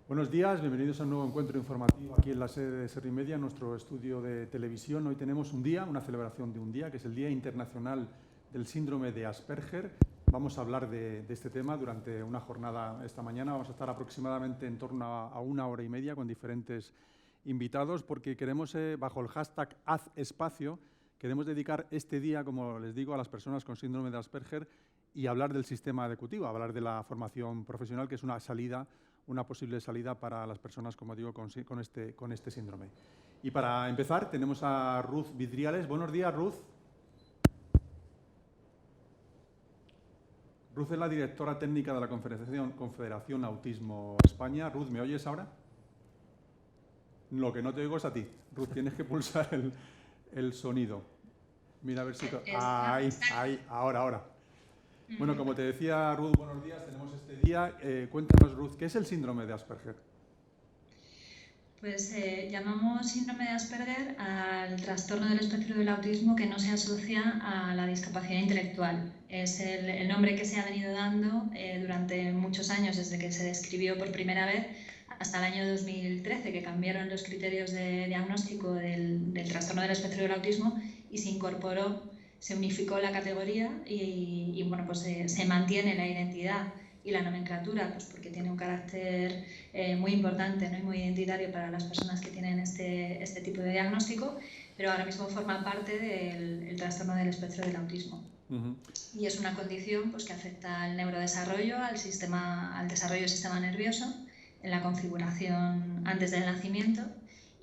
Buenos días, bienvenidos a un nuevo encuentro informativo aquí en la sede de Servimedia, nuestro estudio de televisión. Hoy tenemos un día, una celebración de un día, que es el Día Internacional del Síndrome de Asperger. Vamos a hablar de este tema durante una jornada esta mañana. Vamos a estar aproximadamente en torno a 1 hora y media con diferentes invitados porque queremos, bajo el hashtag #HazEspacio, queremos dedicar este día, como les digo, a las personas con síndrome de Asperger y hablar del sistema educativo, hablar de la formación profesional, que es una posible salida para las personas, como digo, con este síndrome. Y para empezar tenemos a Ruth Vidriales. Buenos días, Ruth. Ruth es la directora técnica de la Confederación Autismo España. Ruth, ¿me oyes ahora? Lo que no te oigo es a ti. Ruth, tienes que pulsar el sonido. Mira a ver si... Ahí, ahora. Bueno, como te decía, Ruth, buenos días. Tenemos este día. Cuéntanos, Ruth, ¿qué es el síndrome de Asperger? Pues llamamos síndrome de Asperger al trastorno del espectro del autismo que no se asocia a la discapacidad intelectual. Es el nombre que se ha venido dando durante muchos años, desde que se describió por primera vez hasta el año 2013, que cambiaron los criterios de diagnóstico del trastorno del espectro del autismo y se incorporó, se unificó la categoría y bueno, pues se mantiene la identidad y la nomenclatura, pues porque tiene un carácter muy importante, ¿no? Y muy identitario para las personas que tienen este tipo de diagnóstico, pero ahora mismo forma parte del trastorno del espectro del autismo. Y es una condición pues, que afecta al neurodesarrollo, al desarrollo del sistema nervioso, en la configuración antes del nacimiento,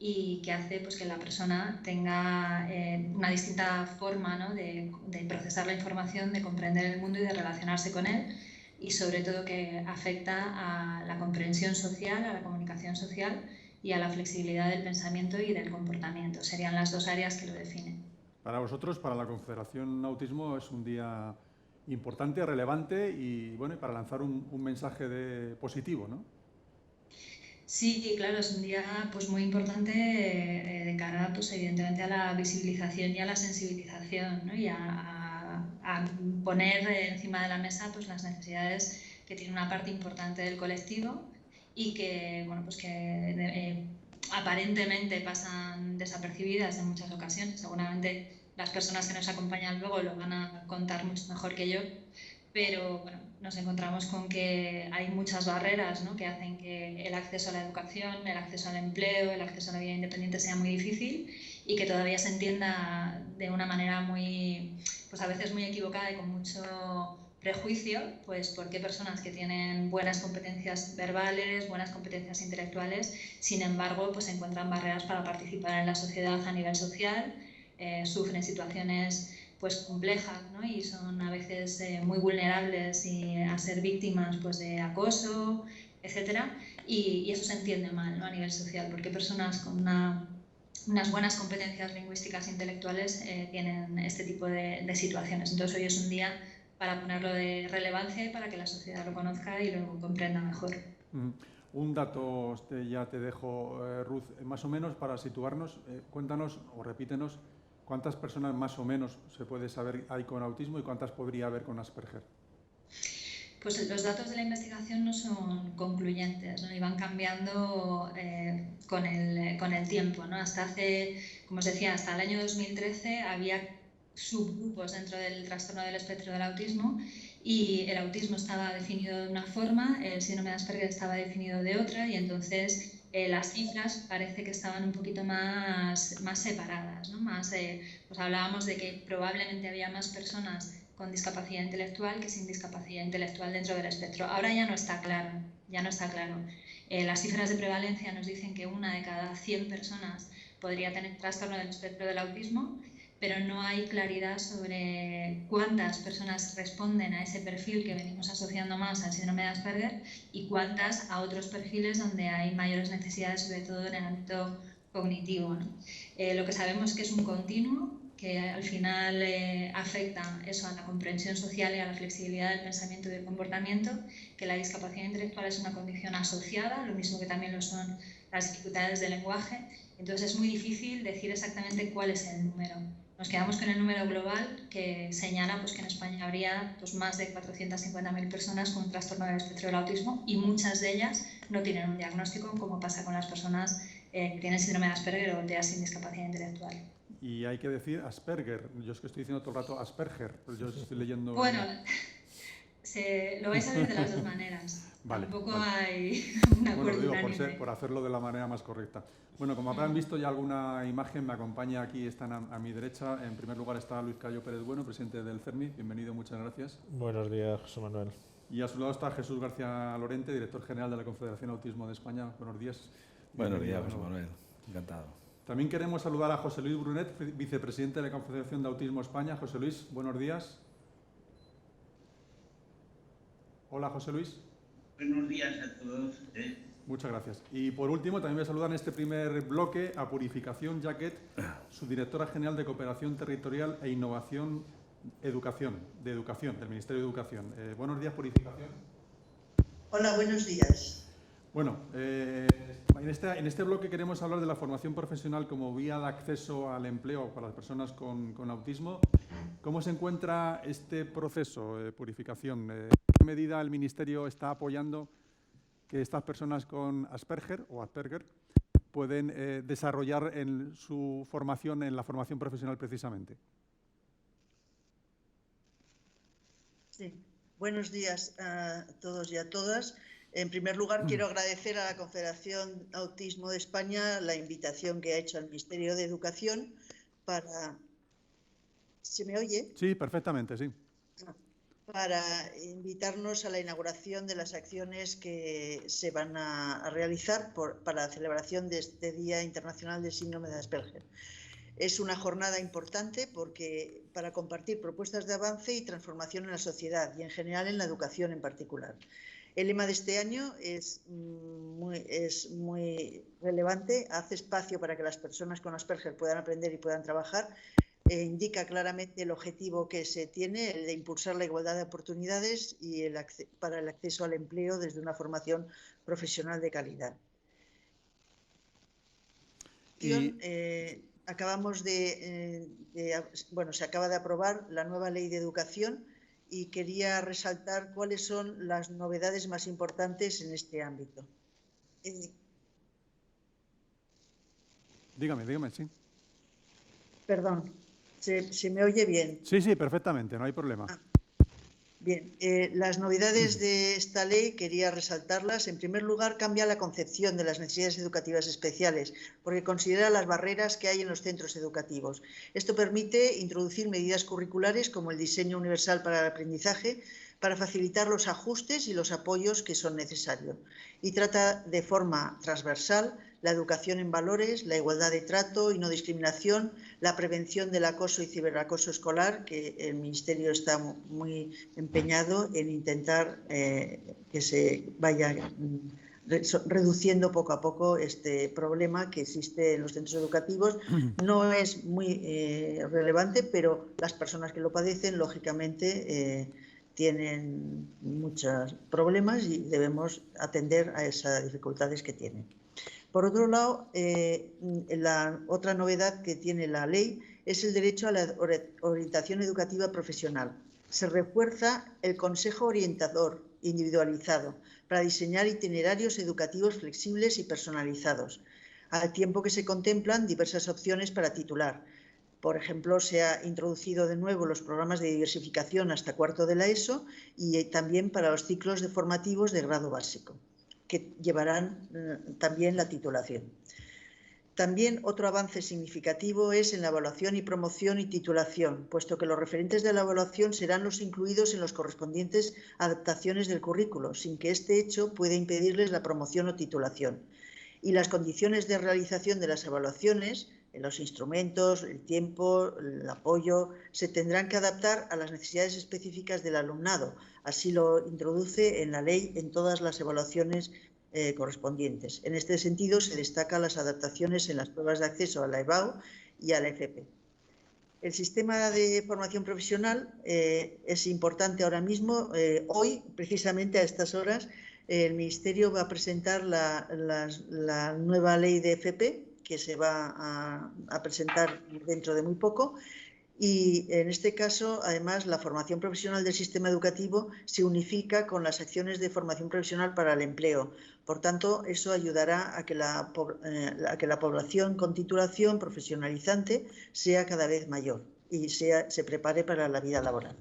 y que hace pues, que la persona tenga una distinta forma, ¿no? de procesar la información, de comprender el mundo y de relacionarse con él, y sobre todo que afecta a la comprensión social, a la comunicación social y a la flexibilidad del pensamiento y del comportamiento. Serían las dos áreas que lo definen. Para vosotros, para la Confederación Autismo, es un día importante, relevante y bueno, para lanzar un mensaje positivo, ¿no? Sí, claro, es un día pues, muy importante de cara, pues, evidentemente, a la visibilización y a la sensibilización, ¿no? Y a poner encima de la mesa pues, las necesidades que tiene una parte importante del colectivo y que, bueno, pues que aparentemente pasan desapercibidas en muchas ocasiones. Seguramente las personas que nos acompañan luego lo van a contar mucho mejor que yo, pero bueno, nos encontramos con que hay muchas barreras, ¿no? Que hacen que el acceso a la educación, el acceso al empleo, el acceso a la vida independiente sea muy difícil y que todavía se entienda de una manera muy, pues a veces muy equivocada y con mucho prejuicio, pues por qué personas que tienen buenas competencias verbales, buenas competencias intelectuales, sin embargo, pues encuentran barreras para participar en la sociedad a nivel social, sufren situaciones pues complejas, ¿no? Y son a veces muy vulnerables a ser víctimas pues, de acoso, etcétera, y eso se entiende mal, ¿no? A nivel social, porque personas con unas buenas competencias lingüísticas e intelectuales tienen este tipo de situaciones. Entonces hoy es un día para ponerlo de relevancia y para que la sociedad lo conozca y lo comprenda mejor. Un dato ya te dejo, Ruth, más o menos para situarnos, cuéntanos o repítenos cuántas personas más o menos se puede saber hay con autismo y cuántas podría haber con Asperger. Pues los datos de la investigación no son concluyentes, ¿no? Y van cambiando con el tiempo, ¿no? Hasta como os decía, hasta el año 2013 había subgrupos dentro del trastorno del espectro del autismo y el autismo estaba definido de una forma, el síndrome de Asperger estaba definido de otra y entonces las cifras parece que estaban un poquito más separadas, ¿no? Pues hablábamos de que probablemente había más personas con discapacidad intelectual que sin discapacidad intelectual dentro del espectro. Ahora ya no está claro, las cifras de prevalencia nos dicen que 1 de cada 100 personas podría tener trastorno del espectro del autismo, pero no hay claridad sobre cuántas personas responden a ese perfil que venimos asociando más al síndrome de Asperger y cuántas a otros perfiles donde hay mayores necesidades, sobre todo en el ámbito cognitivo, ¿no? Lo que sabemos es que es un continuo, que al final afecta eso a la comprensión social y a la flexibilidad del pensamiento y del comportamiento, que la discapacidad intelectual es una condición asociada, lo mismo que también lo son las dificultades de lenguaje. Entonces es muy difícil decir exactamente cuál es el número. nos quedamos con el número global que señala pues, que en España habría pues, más de 450.000 personas con un trastorno del espectro del autismo y muchas de ellas no tienen un diagnóstico, como pasa con las personas que tienen síndrome de Asperger o TEA sin discapacidad intelectual. Y hay que decir Asperger. Yo es que estoy diciendo todo el rato Asperger, pero yo estoy leyendo... Bueno, lo vais a ver de las dos maneras. Vale, Tampoco vale. hay un acuerdo Bueno, digo, unánime. por hacerlo de la manera más correcta. Bueno, como habrán visto ya alguna imagen, me acompaña aquí, están a mi derecha. En primer lugar está Luis Cayo Pérez Bueno, presidente del CERMI. Bienvenido, muchas gracias. Buenos días, José Manuel. Y a su lado está Jesús García Lorente, director general de la Confederación Autismo de España. Buenos días. Buenos días, José Manuel. Encantado. También queremos saludar a José Luis Brunet, vicepresidente de la Confederación de Autismo España. José Luis, buenos días. Hola, José Luis. Buenos días a todos. Muchas gracias. Y por último, también voy a saludar en este primer bloque a Purificación Jaquet, su directora general de Cooperación Territorial e Innovación de Educación del Ministerio de Educación. Buenos días, Purificación. Hola, buenos días. Bueno, en este bloque queremos hablar de la formación profesional como vía de acceso al empleo para las personas con autismo. ¿Cómo se encuentra este proceso de Purificación? ¿En qué medida el Ministerio está apoyando que estas personas con Asperger pueden desarrollar en su formación, en la formación profesional precisamente? Sí. Buenos días a todos y a todas. En primer lugar, quiero agradecer a la Confederación Autismo de España la invitación que ha hecho al Ministerio de Educación para... ¿Se me oye? Sí, perfectamente, sí. Para invitarnos a la inauguración de las acciones que se van a realizar para la celebración de este Día Internacional del Síndrome de Asperger. Es una jornada importante para compartir propuestas de avance y transformación en la sociedad y en general en la educación en particular. El lema de este año es muy relevante, hace espacio para que las personas con Asperger puedan aprender y puedan trabajar. Indica claramente el objetivo que se tiene, el de impulsar la igualdad de oportunidades y para el acceso al empleo desde una formación profesional de calidad. Se acaba de aprobar la nueva Ley de Educación y quería resaltar cuáles son las novedades más importantes en este ámbito. Dígame, sí. Perdón. ¿Se me oye bien? Sí, perfectamente, no hay problema. Bien, las novedades de esta ley quería resaltarlas. En primer lugar, cambia la concepción de las necesidades educativas especiales, porque considera las barreras que hay en los centros educativos. Esto permite introducir medidas curriculares como el diseño universal para el aprendizaje, para facilitar los ajustes y los apoyos que son necesarios. Y trata de forma transversal la educación en valores, la igualdad de trato y no discriminación, la prevención del acoso y ciberacoso escolar, que el Ministerio está muy empeñado en intentar que se vaya reduciendo poco a poco este problema que existe en los centros educativos. No es muy relevante, pero las personas que lo padecen, lógicamente, tienen muchos problemas y debemos atender a esas dificultades que tienen. Por otro lado, la otra novedad que tiene la ley es el derecho a la orientación educativa profesional. Se refuerza el consejo orientador individualizado para diseñar itinerarios educativos flexibles y personalizados, al tiempo que se contemplan diversas opciones para titular. Por ejemplo, se ha introducido de nuevo los programas de diversificación hasta cuarto de la ESO y también para los ciclos de formativos de grado básico, que llevarán también la titulación. También otro avance significativo es en la evaluación y promoción y titulación, puesto que los referentes de la evaluación serán los incluidos en las correspondientes adaptaciones del currículo, sin que este hecho pueda impedirles la promoción o titulación. Y las condiciones de realización de las evaluaciones, los instrumentos, el tiempo, el apoyo, se tendrán que adaptar a las necesidades específicas del alumnado. Así lo introduce en la ley en todas las evaluaciones correspondientes. En este sentido, se destacan las adaptaciones en las pruebas de acceso a la EBAU y a la FP. El sistema de formación profesional es importante ahora mismo. Hoy, precisamente a estas horas, el Ministerio va a presentar la nueva ley de FP, que se va a presentar dentro de muy poco, Y en este caso, además, la formación profesional del sistema educativo se unifica con las acciones de formación profesional para el empleo. Por tanto, eso ayudará a que la población con titulación profesionalizante sea cada vez mayor y se prepare para la vida laboral.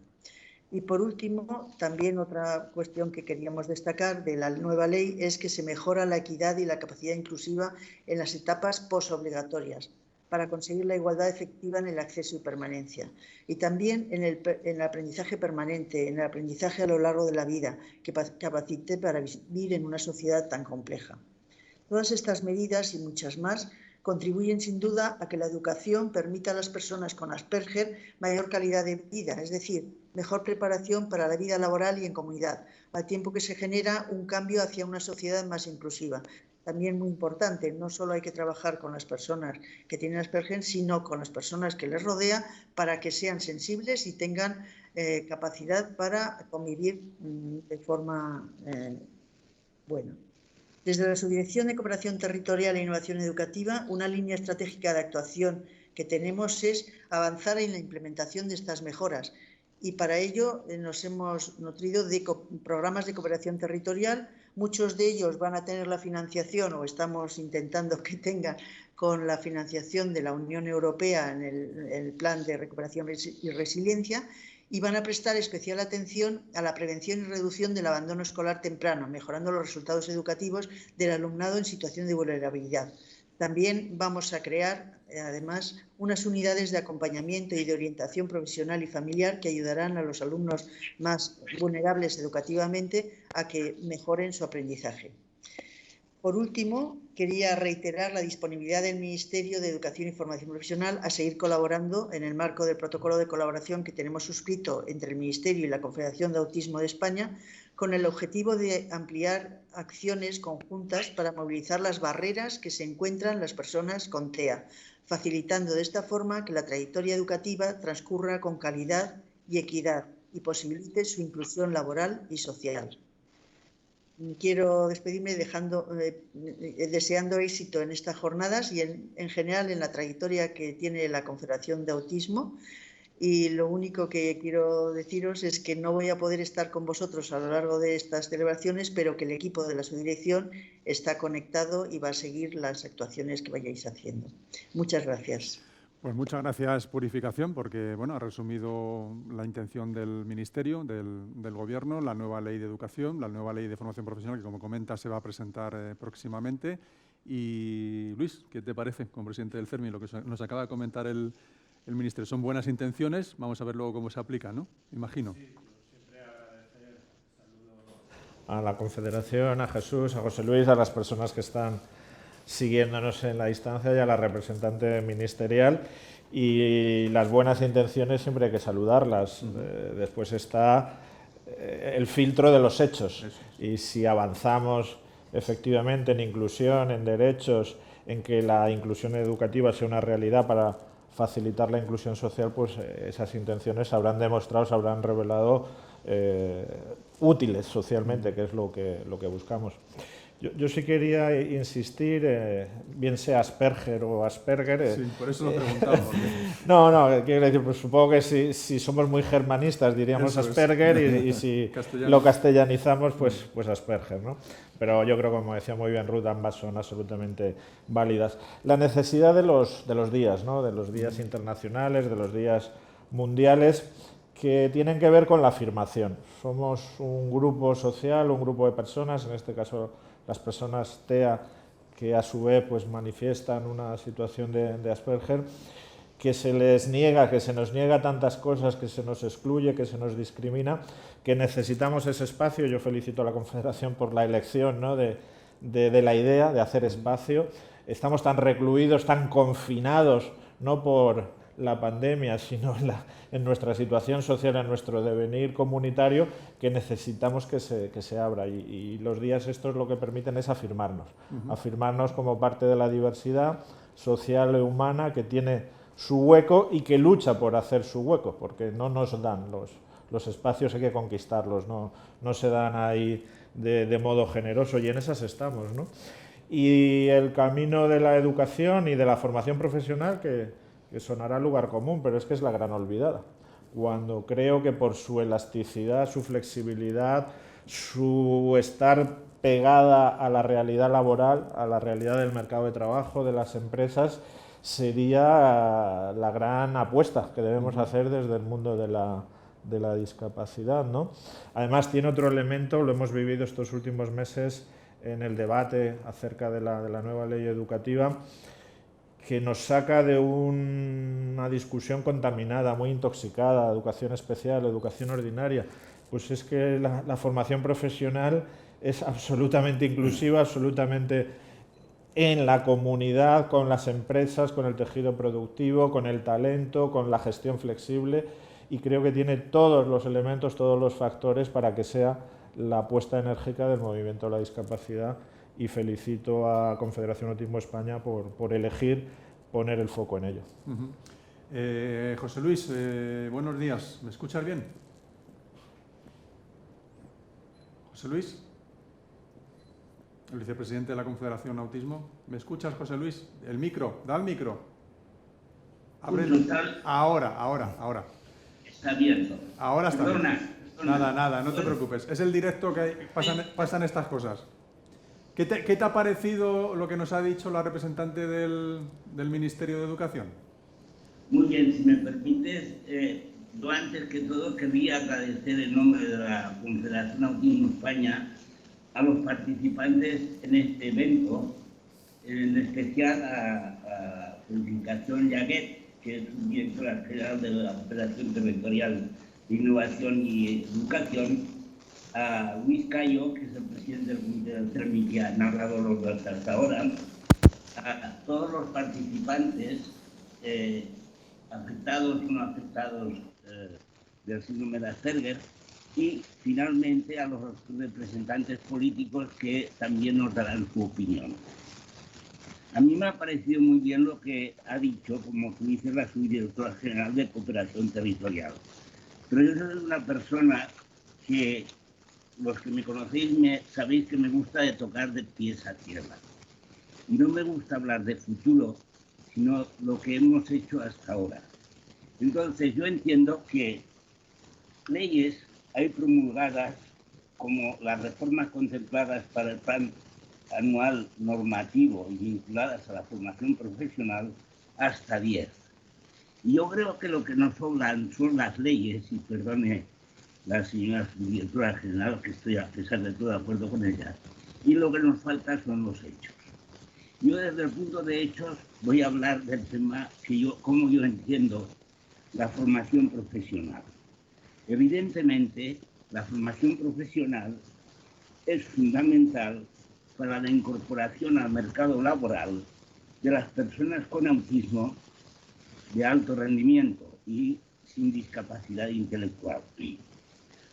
Y por último, también otra cuestión que queríamos destacar de la nueva ley es que se mejora la equidad y la capacidad inclusiva en las etapas posobligatorias para conseguir la igualdad efectiva en el acceso y permanencia. Y también en el aprendizaje permanente, en el aprendizaje a lo largo de la vida, que capacite para vivir en una sociedad tan compleja. Todas estas medidas y muchas más contribuyen sin duda a que la educación permita a las personas con Asperger mayor calidad de vida, es decir, mejor preparación para la vida laboral y en comunidad, al tiempo que se genera un cambio hacia una sociedad más inclusiva. También muy importante, no solo hay que trabajar con las personas que tienen Asperger, sino con las personas que les rodean para que sean sensibles y tengan capacidad para convivir de forma buena. Desde la Subdirección de Cooperación Territorial e Innovación Educativa, una línea estratégica de actuación que tenemos es avanzar en la implementación de estas mejoras y para ello nos hemos nutrido de programas de cooperación territorial. Muchos de ellos van a tener la financiación, o estamos intentando que tengan, con la financiación de la Unión Europea en el Plan de Recuperación y Resiliencia, y van a prestar especial atención a la prevención y reducción del abandono escolar temprano, mejorando los resultados educativos del alumnado en situación de vulnerabilidad. También vamos a crear, además, unas unidades de acompañamiento y de orientación profesional y familiar que ayudarán a los alumnos más vulnerables educativamente a que mejoren su aprendizaje. Por último, quería reiterar la disponibilidad del Ministerio de Educación y Formación Profesional a seguir colaborando en el marco del protocolo de colaboración que tenemos suscrito entre el Ministerio y la Confederación de Autismo de España, con el objetivo de ampliar acciones conjuntas para movilizar las barreras que se encuentran las personas con TEA, facilitando de esta forma que la trayectoria educativa transcurra con calidad y equidad y posibilite su inclusión laboral y social. Quiero despedirme deseando éxito en estas jornadas y en general en la trayectoria que tiene la Confederación de Autismo. Y lo único que quiero deciros es que no voy a poder estar con vosotros a lo largo de estas celebraciones, pero que el equipo de la subdirección está conectado y va a seguir las actuaciones que vayáis haciendo. Muchas gracias. Pues muchas gracias, Purificación, porque ha resumido la intención del Ministerio, del Gobierno, la nueva ley de educación, la nueva ley de formación profesional, que como comenta se va a presentar próximamente. Y Luis, ¿qué te parece, como presidente del CERMI, lo que nos acaba de comentar el Ministerio? Son buenas intenciones, vamos a ver luego cómo se aplica, ¿no? Imagino. Sí, siempre agradecer, saludo a la Confederación, a Jesús, a José Luis, a las personas que están siguiéndonos en la distancia y a la representante ministerial, y las buenas intenciones siempre hay que saludarlas. Después está el filtro de los hechos, y si avanzamos efectivamente en inclusión, en derechos, en que la inclusión educativa sea una realidad para facilitar la inclusión social, pues esas intenciones se habrán demostrado, se habrán revelado útiles socialmente, que es lo que buscamos. Yo sí quería insistir, bien sea Asperger o Asperger. Sí, por eso lo preguntaba. No, quiero decir, pues supongo que si somos muy germanistas diríamos eso Asperger y si lo castellanizamos, pues Asperger, ¿no? Pero yo creo, como decía muy bien Ruth, ambas son absolutamente válidas. La necesidad de los días, ¿no? De los días internacionales, de los días mundiales, que tienen que ver con la afirmación. Somos un grupo social, un grupo de personas, en este caso las personas TEA, que a su vez pues manifiestan una situación de Asperger, que se les niega, que se nos niega tantas cosas, que se nos excluye, que se nos discrimina, que necesitamos ese espacio. Yo felicito a la Confederación por la elección, ¿no? de la idea de hacer espacio. Estamos tan recluidos, tan confinados, no por la pandemia, sino en nuestra situación social, en nuestro devenir comunitario, que necesitamos que se abra. Y los días estos lo que permiten es afirmarnos, afirmarnos como parte de la diversidad social y humana, que tiene su hueco y que lucha por hacer su hueco, porque no nos dan los espacios, hay que conquistarlos, no se dan ahí de modo generoso, y en esas estamos, ¿no? Y el camino de la educación y de la formación profesional, que que sonará lugar común, pero es que es la gran olvidada. Cuando creo que por su elasticidad, su flexibilidad, su estar pegada a la realidad laboral, a la realidad del mercado de trabajo, de las empresas, sería la gran apuesta que debemos hacer desde el mundo de la discapacidad, ¿no? Además tiene otro elemento, lo hemos vivido estos últimos meses en el debate acerca de la nueva ley educativa, que nos saca de una discusión contaminada, muy intoxicada, educación especial, educación ordinaria. Pues es que la formación profesional es absolutamente inclusiva, absolutamente en la comunidad, con las empresas, con el tejido productivo, con el talento, con la gestión flexible, y creo que tiene todos los elementos, todos los factores para que sea la apuesta enérgica del movimiento de la discapacidad, y felicito a Confederación Autismo España por elegir poner el foco en ello. José Luis, buenos días. ¿Me escuchas bien? José Luis, el vicepresidente de la Confederación Autismo. ¿Me escuchas, José Luis? El micro, da el micro. Ahora. Está abierto. Ahora está Perdona. bien. Nada, no te preocupes. Es el directo que pasan estas cosas. ¿Qué te ha parecido lo que nos ha dicho la representante del Ministerio de Educación? Muy bien, si me permites, yo antes que todo quería agradecer en nombre de la Confederación Autismo España a los participantes en este evento, en especial a Felicitación Yaguet, que es directora general de la Operación Territorial de Innovación y Educación, a Luis Cayo, que es el presidente del Comité del CERMI, que ha narrado los datos hasta ahora, a todos los participantes, afectados o no afectados del síndrome de Asperger, y finalmente a los representantes políticos que también nos darán su opinión. A mí me ha parecido muy bien lo que ha dicho, como dice la subdirectora general de Cooperación Territorial. Pero yo soy una persona que, los que me conocéis sabéis que me gusta de tocar de pies a tierra. Y no me gusta hablar de futuro, sino lo que hemos hecho hasta ahora. Entonces yo entiendo que leyes hay promulgadas, como las reformas contempladas para el plan anual normativo y vinculadas a la formación profesional, hasta 10. Y yo creo que lo que nos sobran son las leyes, y perdone la señora directora general, que estoy a pesar de todo de acuerdo con ella, y lo que nos falta son los hechos. Yo desde el punto de hechos voy a hablar del tema cómo yo entiendo la formación profesional. Evidentemente, la formación profesional es fundamental para la incorporación al mercado laboral de las personas con autismo de alto rendimiento y sin discapacidad intelectual.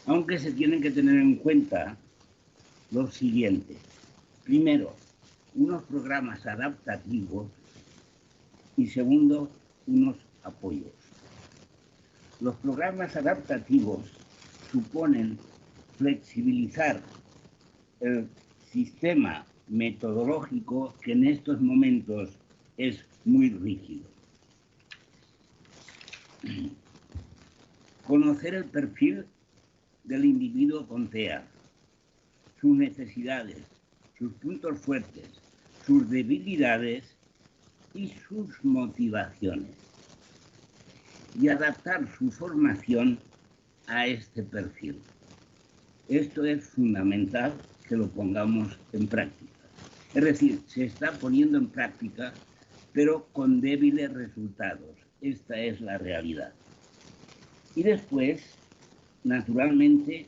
Aunque se tienen que tener en cuenta lo siguiente. Primero, unos programas adaptativos y segundo, unos apoyos. Los programas adaptativos suponen flexibilizar el sistema metodológico que en estos momentos es muy rígido. Conocer el perfil del individuo con TEA, sus necesidades, sus puntos fuertes, sus debilidades y sus motivaciones, y adaptar su formación a este perfil. Esto es fundamental que lo pongamos en práctica. Es decir, se está poniendo en práctica, pero con débiles resultados. Esta es la realidad. Y después, naturalmente,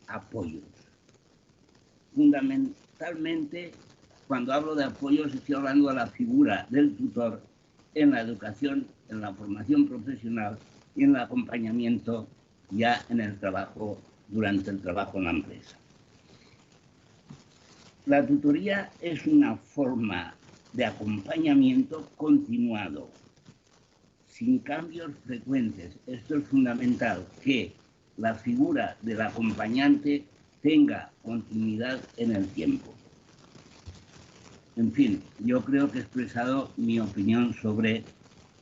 apoyos. Fundamentalmente, cuando hablo de apoyos, estoy hablando de la figura del tutor en la educación, en la formación profesional y en el acompañamiento ya en el trabajo, durante el trabajo en la empresa. La tutoría es una forma de acompañamiento continuado, sin cambios frecuentes. Esto es fundamental, que la figura del acompañante tenga continuidad en el tiempo. En fin, yo creo que he expresado mi opinión sobre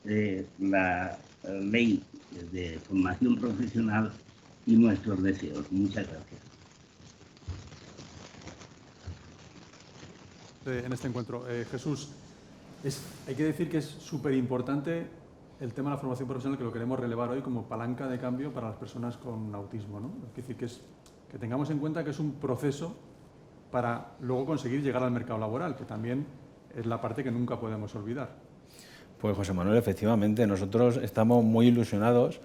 la ley de formación profesional y nuestros deseos. Muchas gracias. En este encuentro, Jesús, hay que decir que es súper importante el tema de la formación profesional, que lo queremos relevar hoy como palanca de cambio para las personas con autismo, ¿no? Es decir, que tengamos en cuenta que es un proceso para luego conseguir llegar al mercado laboral, que también es la parte que nunca podemos olvidar. Pues José Manuel, efectivamente, nosotros estamos muy ilusionados.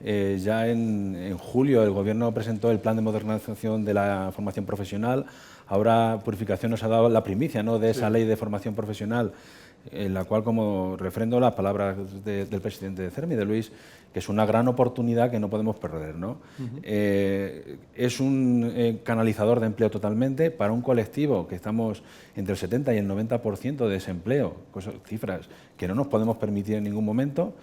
Ya en julio el Gobierno presentó el plan de modernización de la formación profesional. Ahora Purificación nos ha dado la primicia, ¿no?, de esa ley de formación profesional, en la cual, como refrendo las palabras del presidente de CERMI, de Luis, que es una gran oportunidad que no podemos perder, ¿no? Es un canalizador de empleo totalmente para un colectivo que estamos entre el 70 y el 90% de desempleo, cifras que no nos podemos permitir en ningún momento.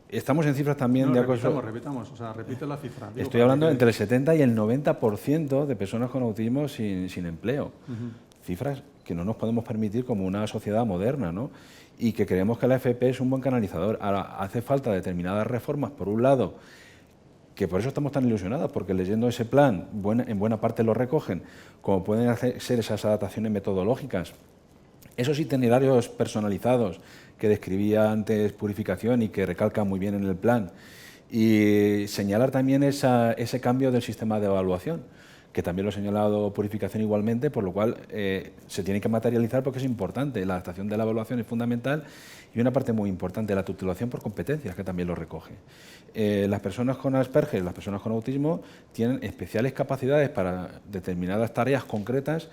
Estamos en cifras también de acoso. Repitamos, o sea, repite la cifra. Estoy hablando entre el 70 y el 90% de personas con autismo sin empleo. Cifras que no nos podemos permitir como una sociedad moderna, ¿no? Y que creemos que la FP es un buen canalizador. Ahora, hace falta determinadas reformas, por un lado, que por eso estamos tan ilusionados, porque leyendo ese plan, en buena parte lo recogen, como pueden ser esas adaptaciones metodológicas, esos itinerarios personalizados que describía antes Purificación y que recalca muy bien en el plan, y señalar también ese cambio del sistema de evaluación, que también lo ha señalado Purificación igualmente, por lo cual se tiene que materializar porque es importante. La adaptación de la evaluación es fundamental y una parte muy importante, la titulación por competencias, que también lo recoge. Las personas con Asperger, las personas con autismo, tienen especiales capacidades para determinadas tareas concretas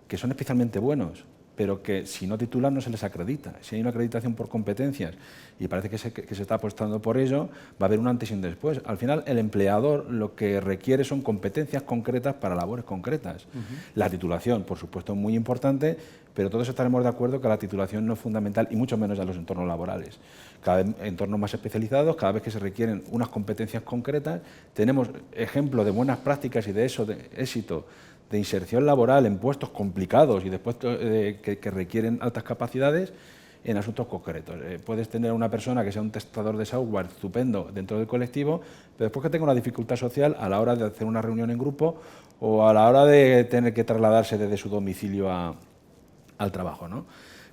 que son especialmente buenos, pero que si no titulan no se les acredita. Si hay una acreditación por competencias y parece que se está apostando por ello, va a haber un antes y un después. Al final, el empleador lo que requiere son competencias concretas para labores concretas. La titulación, por supuesto, es muy importante, pero todos estaremos de acuerdo que la titulación no es fundamental, y mucho menos en los entornos laborales. Cada vez entornos más especializados, cada vez que se requieren unas competencias concretas, tenemos ejemplos de buenas prácticas y de éxito de inserción laboral en puestos complicados y después que requieren altas capacidades en asuntos concretos. Puedes tener a una persona que sea un testador de software estupendo dentro del colectivo, pero después que tenga una dificultad social a la hora de hacer una reunión en grupo o a la hora de tener que trasladarse desde su domicilio al trabajo, ¿no?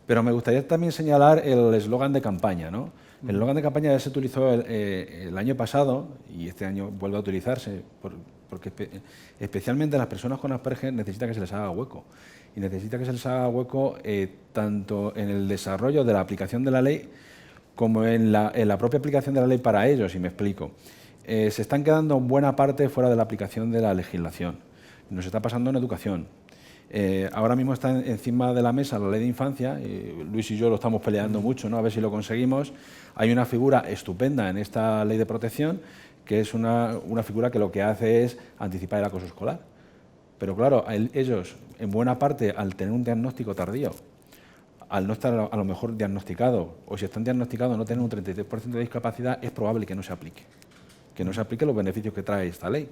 Pero me gustaría también señalar el eslogan de campaña, ¿no? El eslogan de campaña ya se utilizó el año pasado y este año vuelve a utilizarse porque especialmente las personas con Asperger necesitan que se les haga hueco. Y necesita que se les haga hueco tanto en el desarrollo de la aplicación de la ley como en la propia aplicación de la ley para ellos, y me explico. Se están quedando en buena parte fuera de la aplicación de la legislación. Nos está pasando en educación. Ahora mismo está encima de la mesa la ley de infancia, Luis y yo lo estamos peleando mucho, ¿no?, a ver si lo conseguimos. Hay una figura estupenda en esta ley de protección, que es una figura que lo que hace es anticipar el acoso escolar. Pero claro, ellos, en buena parte, al tener un diagnóstico tardío, al no estar a lo mejor diagnosticado, o si están diagnosticados no tener un 33% de discapacidad, es probable que no se aplique los beneficios que trae esta ley.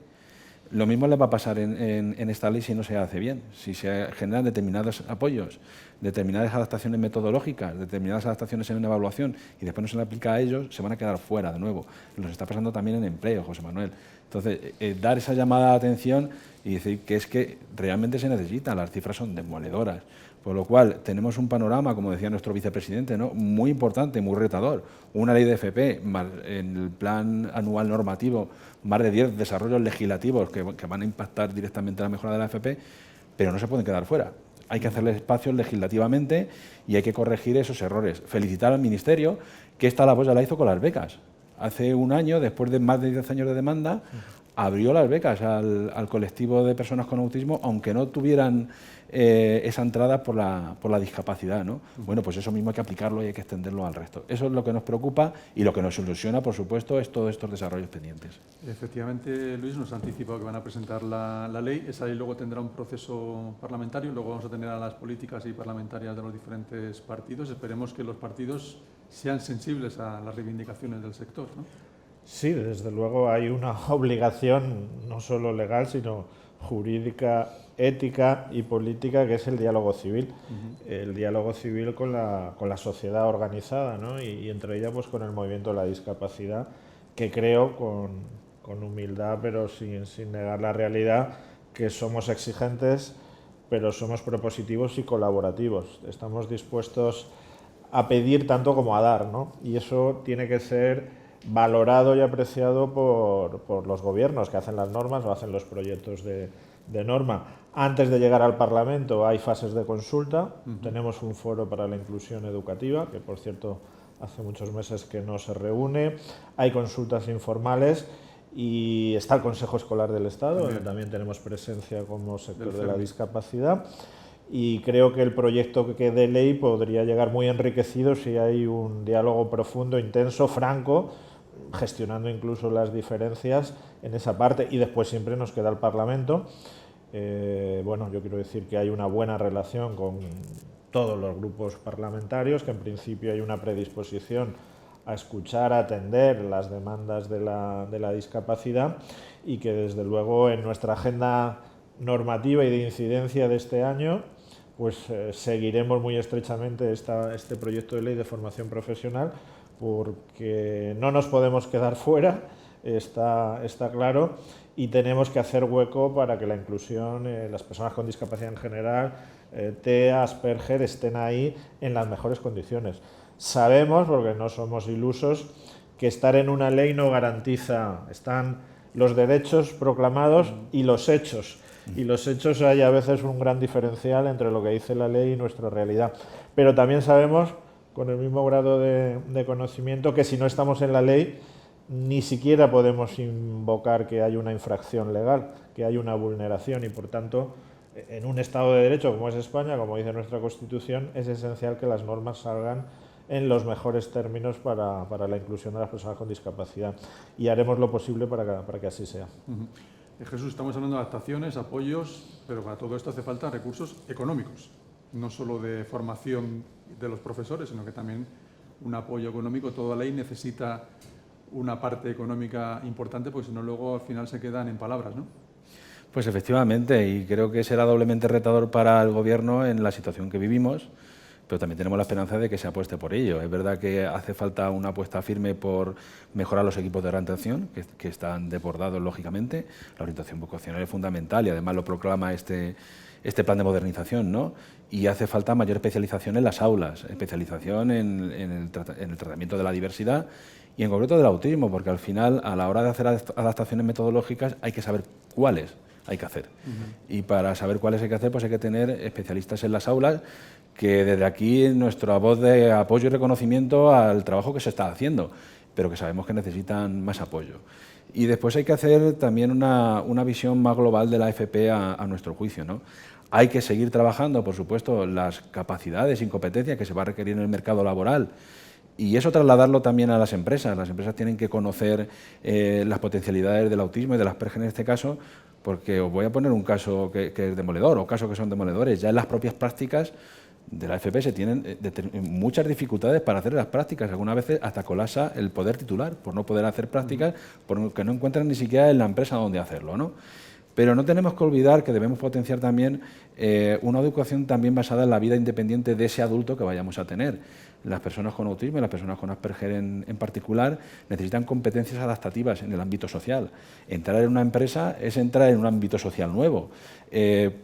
Lo mismo les va a pasar en esta ley si no se hace bien, si se generan determinados apoyos, determinadas adaptaciones metodológicas, determinadas adaptaciones en una evaluación y después no se le aplica a ellos, se van a quedar fuera de nuevo. Nos está pasando también en empleo, José Manuel. Entonces, dar esa llamada de atención y decir que es que realmente se necesita, las cifras son demoledoras. Por lo cual, tenemos un panorama, como decía nuestro vicepresidente, ¿no?, muy importante, muy retador. Una ley de FP, más en el plan anual normativo, más de 10 desarrollos legislativos que van a impactar directamente en la mejora de la FP, pero no se pueden quedar fuera. Hay que hacerle espacios legislativamente y hay que corregir esos errores. Felicitar al Ministerio, que esta labor ya la hizo con las becas. Hace un año, después de más de 10 años de demanda, abrió las becas al colectivo de personas con autismo, aunque no tuvieran esa entrada por la discapacidad, ¿no? Bueno, pues eso mismo hay que aplicarlo y hay que extenderlo al resto. Eso es lo que nos preocupa y lo que nos ilusiona, por supuesto, es todos estos desarrollos pendientes. Efectivamente, Luis nos ha anticipado que van a presentar la ley. Esa ley luego tendrá un proceso parlamentario, luego vamos a tener a las políticas y parlamentarias de los diferentes partidos. Esperemos que los partidos sean sensibles a las reivindicaciones del sector, ¿no? Sí, desde luego hay una obligación no solo legal, sino jurídica ética y política, que es el diálogo civil. El diálogo civil con la sociedad organizada, ¿no? Y entre ella pues con el movimiento de la discapacidad, que creo con humildad, pero sin negar la realidad, que somos exigentes, pero somos propositivos y colaborativos. Estamos dispuestos a pedir tanto como a dar, ¿no? Y eso tiene que ser valorado y apreciado por los gobiernos que hacen las normas o hacen los proyectos de norma. Antes de llegar al Parlamento hay fases de consulta. Tenemos un foro para la inclusión educativa, que por cierto hace muchos meses que no se reúne. Hay consultas informales y está el Consejo Escolar del Estado, donde también tenemos presencia como sector de la discapacidad. Y creo que el proyecto de ley podría llegar muy enriquecido si hay un diálogo profundo, intenso, franco, gestionando incluso las diferencias en esa parte. Y después siempre nos queda el Parlamento. Bueno, yo quiero decir que hay una buena relación con todos los grupos parlamentarios, que en principio hay una predisposición a escuchar, a atender las demandas de la discapacidad, y que desde luego en nuestra agenda normativa y de incidencia de este año pues seguiremos muy estrechamente este proyecto de ley de formación profesional, porque no nos podemos quedar fuera, está claro, y tenemos que hacer hueco para que la inclusión, las personas con discapacidad en general, TEA, Asperger, estén ahí en las mejores condiciones. Sabemos, porque no somos ilusos, que estar en una ley no garantiza, están los derechos proclamados y los hechos. Y los hechos hay a veces un gran diferencial entre lo que dice la ley y nuestra realidad. Pero también sabemos, con el mismo grado de conocimiento, que si no estamos en la ley, ni siquiera podemos invocar que hay una infracción legal, que hay una vulneración, y por tanto, en un Estado de Derecho como es España, como dice nuestra Constitución, es esencial que las normas salgan en los mejores términos para la inclusión de las personas con discapacidad, y haremos lo posible para que así sea. Jesús, estamos hablando de adaptaciones, apoyos, pero para todo esto hace falta recursos económicos, no solo de formación de los profesores, sino que también un apoyo económico. Toda ley necesita una parte económica importante, porque si no luego al final se quedan en palabras, ¿no? Pues efectivamente, y creo que será doblemente retador para el Gobierno en la situación que vivimos, pero también tenemos la esperanza de que se apueste por ello. Es verdad que hace falta una apuesta firme por mejorar los equipos de orientación, que están desbordados, lógicamente. La orientación vocacional es fundamental y además lo proclama este plan de modernización, ¿no? Y hace falta mayor especialización en las aulas, especialización en el tratamiento de la diversidad y en concreto del autismo, porque al final, a la hora de hacer adaptaciones metodológicas, hay que saber cuáles hay que hacer. Y para saber cuáles hay que hacer, pues hay que tener especialistas en las aulas, que desde aquí nuestra voz de apoyo y reconocimiento al trabajo que se está haciendo, pero que sabemos que necesitan más apoyo. Y después hay que hacer también una visión más global de la FP a nuestro juicio, ¿no? Hay que seguir trabajando, por supuesto, las capacidades y competencias que se va a requerir en el mercado laboral, y eso trasladarlo también a las empresas. Las empresas tienen que conocer las potencialidades del autismo y de las Asperger en este caso, porque os voy a poner un caso que es demoledor, o casos que son demoledores. Ya en las propias prácticas de la FP se tienen muchas dificultades para hacer las prácticas. Algunas veces hasta colapsa el poder titular por no poder hacer prácticas, porque no encuentran ni siquiera en la empresa donde hacerlo, ¿no? Pero no tenemos que olvidar que debemos potenciar también una educación también basada en la vida independiente de ese adulto que vayamos a tener. Las personas con autismo y las personas con Asperger en particular necesitan competencias adaptativas en el ámbito social. Entrar en una empresa es entrar en un ámbito social nuevo.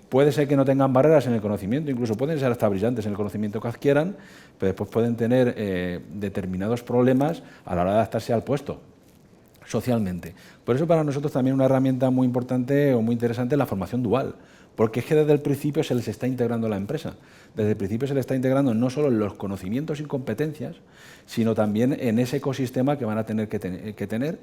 Puede ser que no tengan barreras en el conocimiento, incluso pueden ser hasta brillantes en el conocimiento que adquieran, pero después pueden tener determinados problemas a la hora de adaptarse al puesto socialmente. Por eso para nosotros también una herramienta muy importante o muy interesante es la formación dual, porque es que desde el principio se les está integrando a la empresa. Desde el principio se les está integrando no solo en los conocimientos y competencias, sino también en ese ecosistema que van a tener que tener,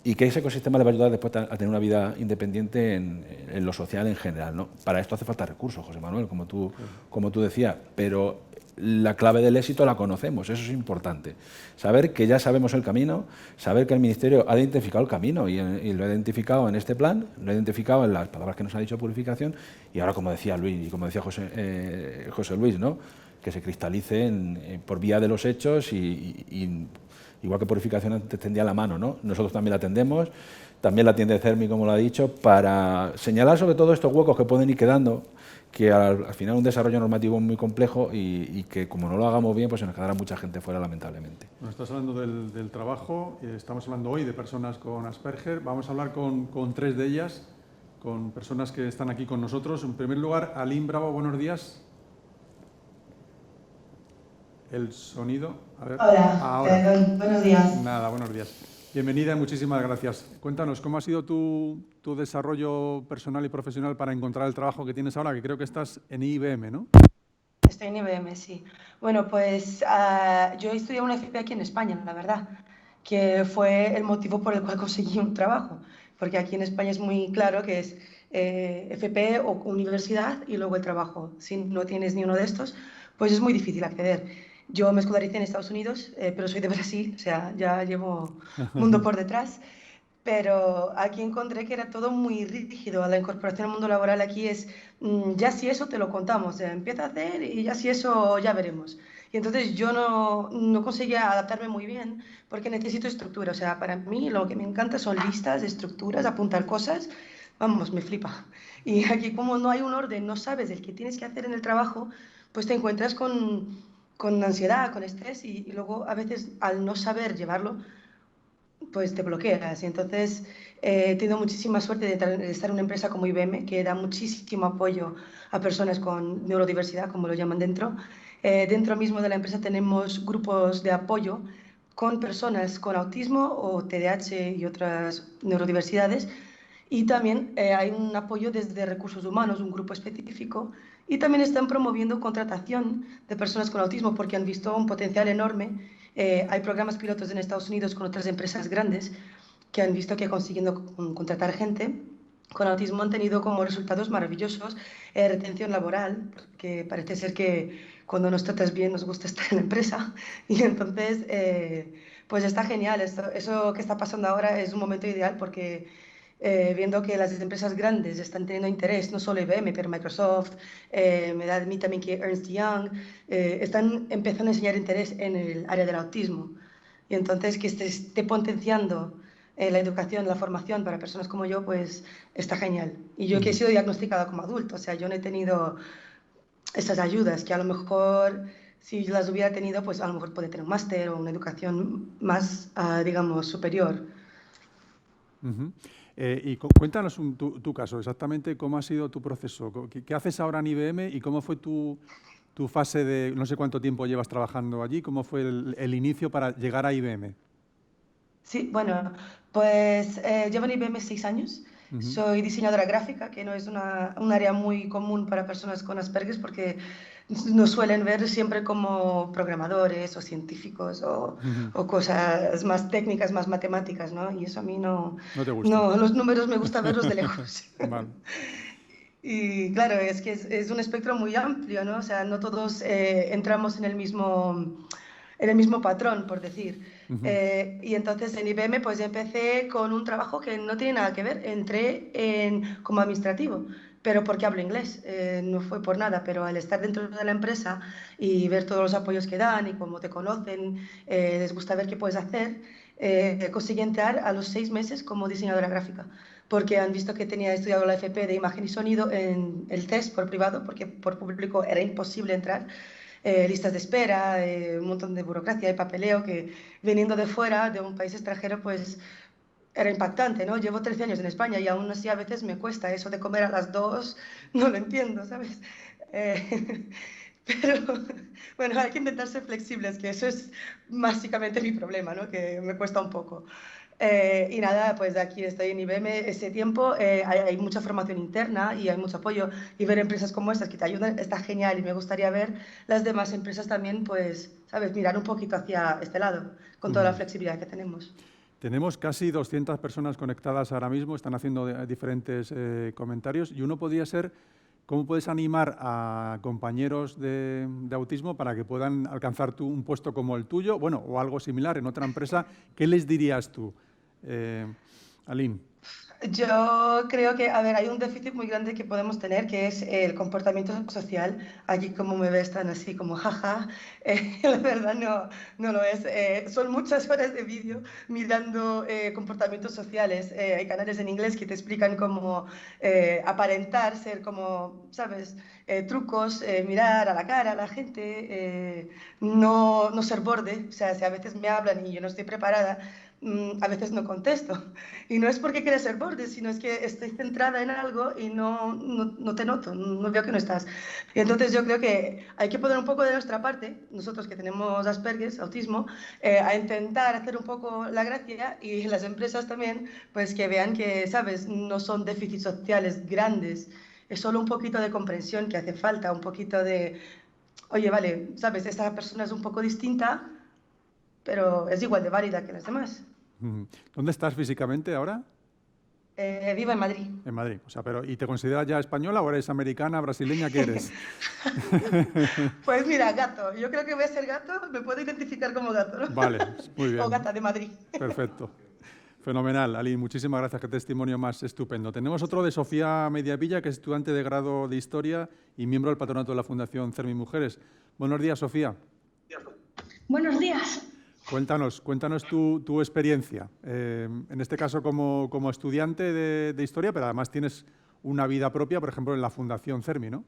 y que ese ecosistema les va a ayudar después a tener una vida independiente en lo social en general, ¿no? Para esto hace falta recursos, José Manuel, como tú decías, pero la clave del éxito la conocemos, eso es importante. Saber que ya sabemos el camino, saber que el Ministerio ha identificado el camino y lo ha identificado en este plan, lo ha identificado en las palabras que nos ha dicho Purificación, y ahora, como decía Luis y como decía José Luis, ¿no? Que se cristalice por vía de los hechos y igual que Purificación antes tendía la mano, ¿no? Nosotros también la tendemos. también la atiende CERMI, como lo ha dicho, para señalar sobre todo estos huecos que pueden ir quedando, que al final un desarrollo normativo es muy complejo y que como no lo hagamos bien, pues se nos quedará mucha gente fuera, lamentablemente. Bueno, estás hablando del trabajo, estamos hablando hoy de personas con Asperger, vamos a hablar con 3 de ellas, con personas que están aquí con nosotros. En primer lugar, Aline Bravo, buenos días. El sonido, a ver. Hola, ahora. buenos días. Nada, buenos días. Bienvenida y muchísimas gracias. Cuéntanos, ¿cómo ha sido tu desarrollo personal y profesional para encontrar el trabajo que tienes ahora? Que creo que estás en IBM, ¿no? Estoy en IBM, sí. Bueno, pues yo estudié una FP aquí en España, la verdad, que fue el motivo por el cual conseguí un trabajo, porque aquí en España es muy claro que es FP o universidad y luego el trabajo. Si no tienes ni uno de estos, pues es muy difícil acceder. Yo me escolaricé en Estados Unidos, pero soy de Brasil, o sea, ya llevo mundo por detrás. Pero aquí encontré que era todo muy rígido. La incorporación al mundo laboral aquí es, ya si eso te lo contamos, empieza a hacer y ya si eso ya veremos. Y entonces yo no conseguía adaptarme muy bien porque necesito estructura. O sea, para mí lo que me encanta son listas, estructuras, apuntar cosas. Vamos, me flipa. Y aquí como no hay un orden, no sabes el que tienes que hacer en el trabajo, pues te encuentras con ansiedad, con estrés y luego a veces al no saber llevarlo, pues te bloqueas. Y entonces he tenido muchísima suerte de estar en una empresa como IBM, que da muchísimo apoyo a personas con neurodiversidad, como lo llaman dentro. Dentro mismo de la empresa tenemos grupos de apoyo con personas con autismo o TDAH y otras neurodiversidades. Y también hay un apoyo desde recursos humanos, un grupo específico. Y también están promoviendo contratación de personas con autismo porque han visto un potencial enorme. Hay programas pilotos en Estados Unidos con otras empresas grandes que han visto que consiguiendo contratar gente con autismo han tenido como resultados maravillosos, retención laboral, porque parece ser que cuando nos tratas bien nos gusta estar en la empresa. Y entonces, pues está genial. Eso que está pasando ahora es un momento ideal porque viendo que las empresas grandes están teniendo interés, no solo IBM, pero Microsoft, me da a mí también que Ernst Young, están empezando a enseñar interés en el área del autismo. Y entonces que esté potenciando la educación, la formación para personas como yo, pues está genial. Y yo que he sido diagnosticada como adulto, o sea, yo no he tenido esas ayudas que a lo mejor si las hubiera tenido, pues a lo mejor podría tener un máster o una educación más, digamos, superior. Y cuéntanos tu caso, exactamente cómo ha sido tu proceso, qué haces ahora en IBM y cómo fue tu fase de, no sé cuánto tiempo llevas trabajando allí, cómo fue el inicio para llegar a IBM. Sí, bueno, pues llevo en IBM 6 años. Soy diseñadora gráfica, que no es un área muy común para personas con Asperger porque nos suelen ver siempre como programadores o científicos o cosas más técnicas, más matemáticas, ¿no? Y eso a mí no te gusta. No, los números me gusta verlos de lejos. Vale. Y claro, es que es un espectro muy amplio, ¿no? O sea, no todos entramos en el mismo patrón, por decir. Y entonces en IBM pues empecé con un trabajo que no tiene nada que ver. Entré como administrativo, pero porque hablo inglés. No fue por nada, pero al estar dentro de la empresa y ver todos los apoyos que dan y cómo te conocen, les gusta ver qué puedes hacer, conseguí entrar a los 6 meses como diseñadora gráfica, porque han visto que tenía estudiado la FP de imagen y sonido en el test por privado, porque por público era imposible entrar. Listas de espera, un montón de burocracia y papeleo que viniendo de fuera, de un país extranjero, pues era impactante, ¿no? Llevo 13 años en España y aún así a veces me cuesta eso de comer a las 2, no lo entiendo, ¿sabes? Pero bueno, hay que intentar ser flexibles, que eso es básicamente mi problema, ¿no? Que me cuesta un poco. Y nada, pues aquí estoy en IBM ese tiempo, hay mucha formación interna y hay mucho apoyo y ver empresas como estas que te ayudan está genial y me gustaría ver las demás empresas también, pues, ¿sabes? Mirar un poquito hacia este lado con toda la flexibilidad que tenemos. Tenemos casi 200 personas conectadas ahora mismo, están haciendo diferentes comentarios y uno podría ser cómo puedes animar a compañeros de autismo para que puedan alcanzar un puesto como el tuyo, bueno, o algo similar en otra empresa. ¿Qué les dirías tú, Aline? Yo creo que, a ver, hay un déficit muy grande que podemos tener, que es el comportamiento social. Aquí, como me ves, tan así como jaja, la verdad no lo es. Son muchas horas de vídeo mirando comportamientos sociales. Hay canales en inglés que te explican cómo aparentar, ser como, ¿sabes? Trucos, mirar a la cara a la gente, no ser borde. O sea, si a veces me hablan y yo no estoy preparada, a veces no contesto. Y no es porque quiera ser borde, sino es que estoy centrada en algo y no te noto, no veo que no estás. Y entonces yo creo que hay que poner un poco de nuestra parte, nosotros que tenemos Asperger, autismo, a intentar hacer un poco la gracia, y las empresas también, pues que vean que, ¿sabes? No son déficits sociales grandes, es solo un poquito de comprensión que hace falta, un poquito de, oye, vale, ¿sabes? Esta persona es un poco distinta, pero es igual de válida que las demás. ¿Dónde estás físicamente ahora? Vivo en Madrid. En Madrid. O sea, pero ¿y te consideras ya española o eres americana, brasileña? ¿Qué eres? Pues mira, gato. Yo creo que voy a ser gato, me puedo identificar como gato, ¿no? Vale, muy bien. O gata de Madrid. Perfecto. Fenomenal, Aline. Muchísimas gracias. Qué testimonio más estupendo. Tenemos otro de Sofía Mediavilla, que es estudiante de grado de Historia y miembro del patronato de la Fundación CERMI Mujeres. Buenos días, Sofía. Buenos días. Cuéntanos tu experiencia, en este caso como estudiante de Historia, pero además tienes una vida propia, por ejemplo, en la Fundación CERMI, ¿no?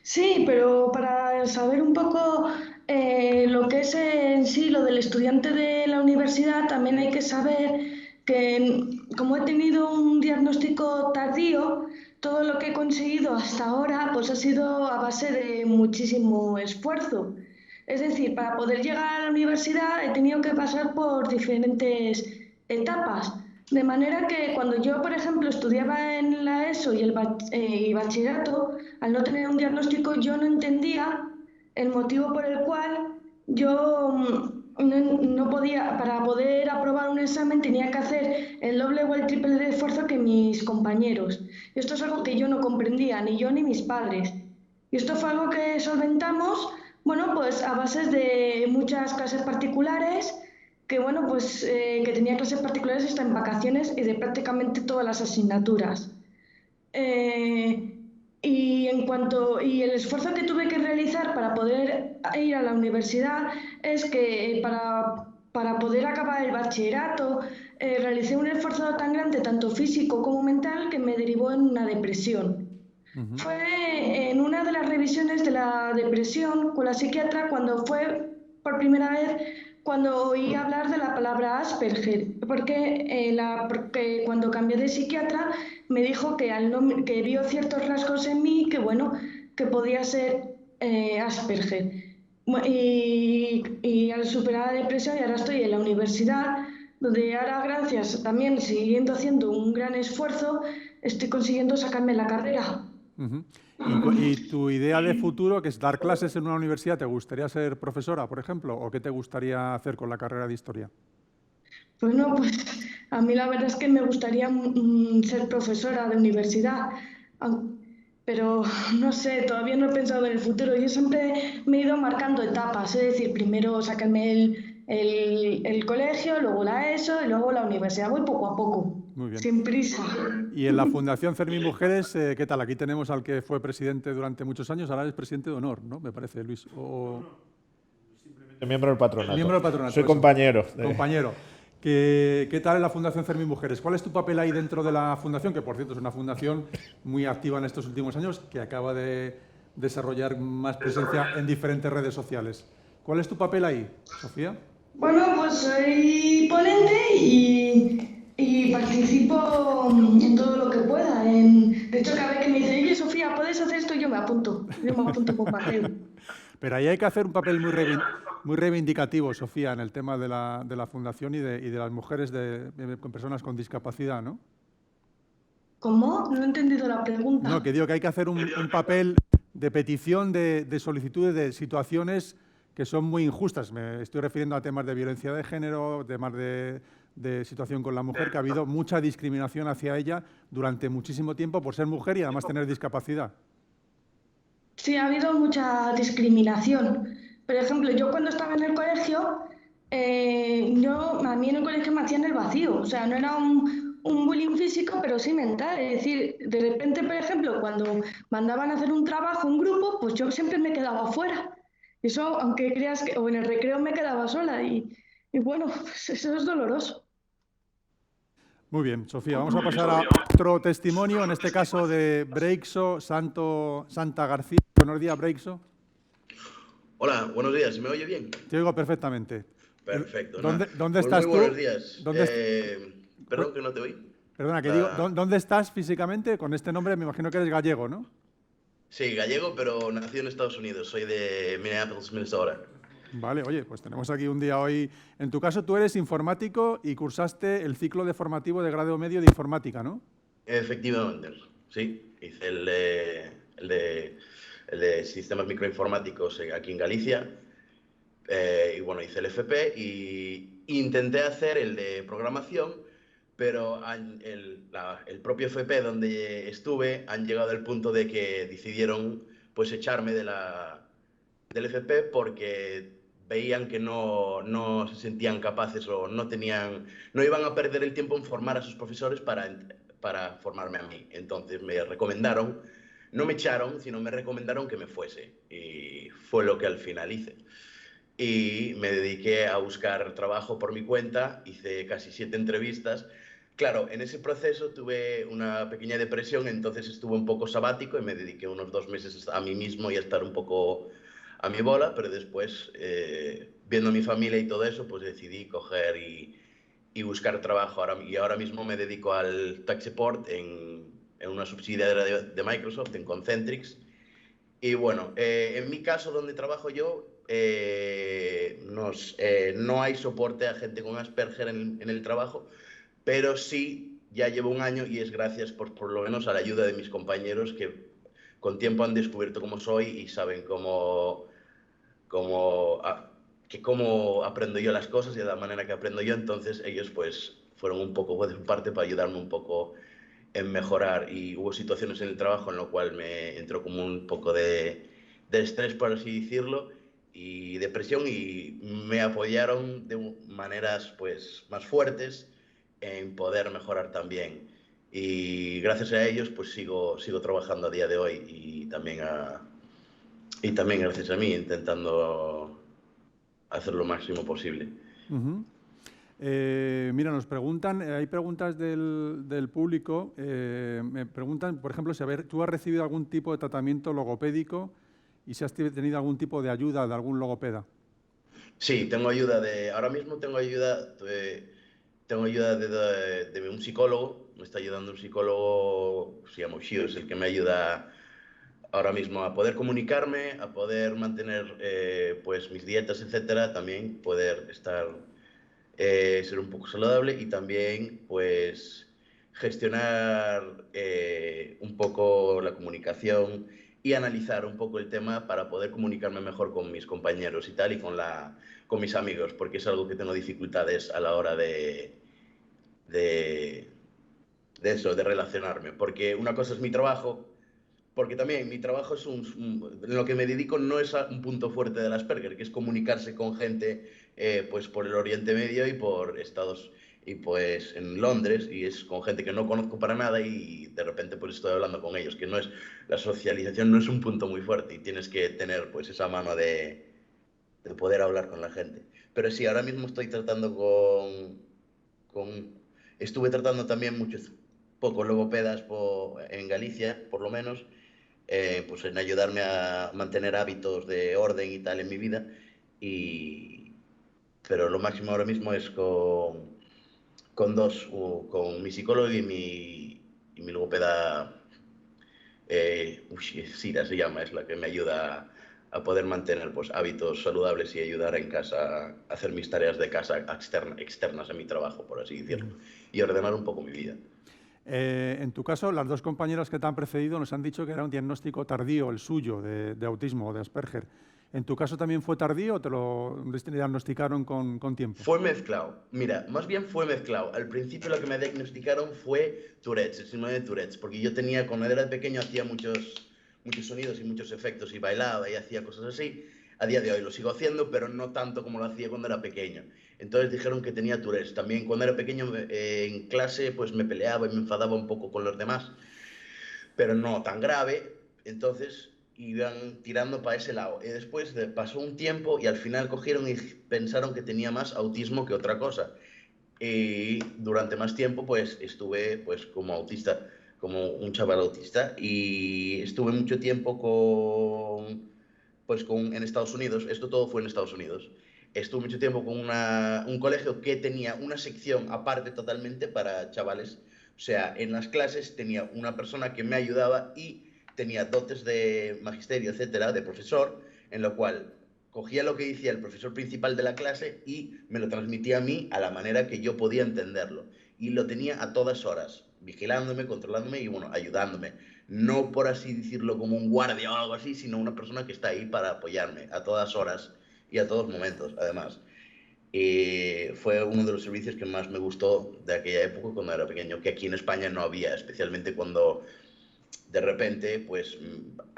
Sí, pero para saber un poco lo que es en sí lo del estudiante de la universidad, también hay que saber que como he tenido un diagnóstico tardío, todo lo que he conseguido hasta ahora pues ha sido a base de muchísimo esfuerzo. Es decir, para poder llegar a la universidad he tenido que pasar por diferentes etapas. De manera que cuando yo, por ejemplo, estudiaba en la ESO y bachillerato, al no tener un diagnóstico, yo no entendía el motivo por el cual yo no podía, para poder aprobar un examen, tenía que hacer el doble o el triple de esfuerzo que mis compañeros. Y esto es algo que yo no comprendía, ni yo ni mis padres. Y esto fue algo que solventamos, bueno, pues a base de muchas clases particulares, que bueno, pues que tenía clases particulares hasta en vacaciones y de prácticamente todas las asignaturas. Y el esfuerzo que tuve que realizar para poder ir a la universidad es que para poder acabar el bachillerato realicé un esfuerzo tan grande, tanto físico como mental, que me derivó en una depresión. Fue en una de las revisiones de la depresión con la psiquiatra cuando fue por primera vez cuando oí hablar de la palabra Asperger, porque cuando cambié de psiquiatra me dijo que vio ciertos rasgos en mí que, bueno, que podía ser Asperger. Y al superar la depresión, y ahora estoy en la universidad, donde ahora, gracias también, siguiendo haciendo un gran esfuerzo, estoy consiguiendo sacarme la carrera. ¿Y tu idea de futuro, que es dar clases en una universidad, te gustaría ser profesora, por ejemplo? ¿O qué te gustaría hacer con la carrera de Historia? Bueno, pues a mí la verdad es que me gustaría ser profesora de universidad, pero no sé, todavía no he pensado en el futuro. Yo siempre me he ido marcando etapas, es decir, primero sacarme el colegio, luego la ESO y luego la universidad. Voy poco a poco. Muy bien. Sin prisa. Y en la Fundación CERMI Mujeres, ¿qué tal? Aquí tenemos al que fue presidente durante muchos años, ahora es presidente de honor, ¿no? Me parece, Luis. Simplemente miembro del patronato. Miembro del patronato. Soy compañero. Compañero. ¿Qué tal en la Fundación CERMI Mujeres? ¿Cuál es tu papel ahí dentro de la fundación? Que, por cierto, es una fundación muy activa en estos últimos años, que acaba de desarrollar más presencia en diferentes redes sociales. ¿Cuál es tu papel ahí, Sofía? Bueno, pues soy ponente y participo en todo lo que pueda. De hecho, cada vez que me dicen, oye, Sofía, ¿puedes hacer esto? Yo me apunto con papel. Pero ahí hay que hacer un papel muy reivindicativo, Sofía, en el tema de la fundación y de las mujeres con personas con discapacidad, ¿no? ¿Cómo? No he entendido la pregunta. No, que digo que hay que hacer un papel de petición de solicitudes de situaciones que son muy injustas. Me estoy refiriendo a temas de violencia de género, temas de situación con la mujer, que ha habido mucha discriminación hacia ella durante muchísimo tiempo por ser mujer y además tener discapacidad. Sí, ha habido mucha discriminación. Por ejemplo, yo cuando estaba en el colegio, a mí en el colegio me hacían el vacío. O sea, no era un bullying físico, pero sí mental. Es decir, de repente, por ejemplo, cuando mandaban a hacer un trabajo en grupo, pues yo siempre me quedaba fuera. Eso, aunque creas que, o en el recreo me quedaba sola y bueno, pues eso es doloroso. Muy bien, Sofía, vamos a pasar a otro testimonio, en este caso de Breixo Santa García. Buenos días, Breixo. Hola, buenos días, ¿me oye bien? Te oigo perfectamente. Perfecto. ¿Dónde pues estás muy tú? buenos días. Perdón, que no te oí. Perdona, que digo, ¿dónde estás físicamente? Con este nombre me imagino que eres gallego, ¿no? Sí, gallego, pero nací en Estados Unidos. Soy de Minneapolis, Minnesota. Vale, oye, pues tenemos aquí un día hoy. En tu caso, tú eres informático y cursaste el ciclo de formativo de grado medio de informática, ¿no? Efectivamente, sí. Hice el de sistemas microinformáticos aquí en Galicia. Y bueno, hice el FP y intenté hacer el de programación, pero el propio FP donde estuve han llegado al punto de que decidieron pues echarme del FP porque veían que no se sentían capaces o no iban a perder el tiempo en formar a sus profesores para formarme a mí. Entonces me recomendaron, no me echaron, sino me recomendaron que me fuese y fue lo que al final hice. Y me dediqué a buscar trabajo por mi cuenta, hice casi 7 entrevistas. Claro, en ese proceso tuve una pequeña depresión, entonces estuve un poco sabático y me dediqué unos 2 meses a mí mismo y a estar un poco a mi bola, pero después, viendo a mi familia y todo eso, pues decidí coger y buscar trabajo. Y ahora mismo me dedico al tech support en una subsidiaria de Microsoft, en Concentrix. Y bueno, en mi caso, donde trabajo yo, no hay soporte a gente con Asperger en el trabajo, pero sí ya llevo un año y es gracias por lo menos a la ayuda de mis compañeros que con tiempo han descubierto cómo soy y saben cómo aprendo yo las cosas y de la manera que aprendo yo. Entonces ellos pues fueron un poco de parte para ayudarme un poco en mejorar, y hubo situaciones en el trabajo en lo cual me entró como un poco de estrés, por así decirlo, y depresión, y me apoyaron de maneras pues más fuertes en poder mejorar también. Y gracias a ellos pues sigo trabajando a día de hoy y también gracias a mí intentando hacer lo máximo posible. Mira, nos preguntan, hay preguntas del público, me preguntan, por ejemplo, si tú has recibido algún tipo de tratamiento logopédico y si has tenido algún tipo de ayuda de algún logopeda. Sí, ahora mismo tengo ayuda de un psicólogo, me está ayudando un psicólogo, se llama Ushio, es el que me ayuda ahora mismo a poder comunicarme, a poder mantener pues mis dietas, etcétera, también poder ser un poco saludable y también pues gestionar un poco la comunicación y analizar un poco el tema para poder comunicarme mejor con mis compañeros y tal, y con mis amigos, porque es algo que tengo dificultades a la hora de relacionarme, porque una cosa es mi trabajo, porque también mi trabajo es en lo que me dedico no es un punto fuerte del Asperger, que es comunicarse con gente pues por el Oriente Medio y por pues en Londres, y es con gente que no conozco para nada y de repente pues estoy hablando con ellos, que la socialización no es un punto muy fuerte y tienes que tener pues esa mano de poder hablar con la gente. Pero sí, ahora mismo estoy tratando estuve tratando también pocos logopedas en Galicia, por lo menos, pues en ayudarme a mantener hábitos de orden y tal en mi vida, pero lo máximo ahora mismo es con mi psicólogo y mi logopeda, Sira se llama, es la que me ayuda a poder mantener pues hábitos saludables y ayudar en casa a hacer mis tareas de casa externas a mi trabajo, por así decirlo, y ordenar un poco mi vida. En tu caso, las dos compañeras que te han precedido nos han dicho que era un diagnóstico tardío el suyo de autismo o de Asperger. ¿En tu caso también fue tardío o te lo diagnosticaron con tiempo? Fue mezclado. Mira, más bien fue mezclado. Al principio lo que me diagnosticaron fue Tourette's, el síndrome de Tourette's, porque yo cuando era pequeño hacía muchos sonidos y muchos efectos y bailaba y hacía cosas así. A día de hoy lo sigo haciendo, pero no tanto como lo hacía cuando era pequeño. Entonces dijeron que tenía Tourette. También cuando era pequeño en clase pues me peleaba y me enfadaba un poco con los demás, pero no tan grave. Entonces iban tirando para ese lado. Y después pasó un tiempo y al final cogieron y pensaron que tenía más autismo que otra cosa. Y durante más tiempo pues estuve pues como autista, como un chaval autista, y estuve mucho tiempo en Estados Unidos. Esto todo fue en Estados Unidos. Estuve mucho tiempo con un colegio que tenía una sección aparte totalmente para chavales. O sea, en las clases tenía una persona que me ayudaba y tenía dotes de magisterio, etcétera, de profesor, en lo cual cogía lo que decía el profesor principal de la clase y me lo transmitía a mí a la manera que yo podía entenderlo. Y lo tenía a todas horas, vigilándome, controlándome y, bueno, ayudándome. No por así decirlo como un guardia o algo así, sino una persona que está ahí para apoyarme a todas horas y a todos momentos, además. Y fue uno de los servicios que más me gustó de aquella época cuando era pequeño, que aquí en España no había, especialmente cuando de repente pues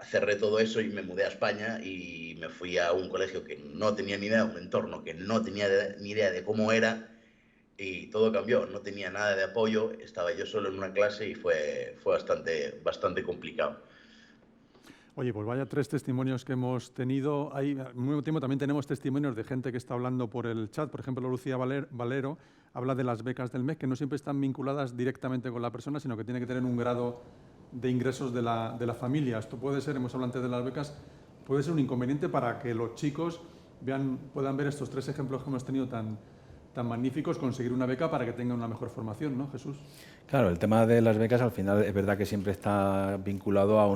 cerré todo eso y me mudé a España y me fui a un colegio que no tenía ni idea, un entorno que no tenía ni idea de cómo era, y todo cambió. No tenía nada de apoyo, estaba yo solo en una clase y fue bastante complicado. Oye, pues vaya 3 testimonios que hemos tenido. Al mismo tiempo también tenemos testimonios de gente que está hablando por el chat. Por ejemplo, Lucía Valero habla de las becas del MEC, que no siempre están vinculadas directamente con la persona, sino que tiene que tener un grado de ingresos de la familia. Esto puede ser, hemos hablado antes de las becas, puede ser un inconveniente para que los chicos puedan ver estos 3 ejemplos que hemos tenido tan magníficos, conseguir una beca para que tengan una mejor formación, ¿no, Jesús? Claro, el tema de las becas al final es verdad que siempre está vinculado a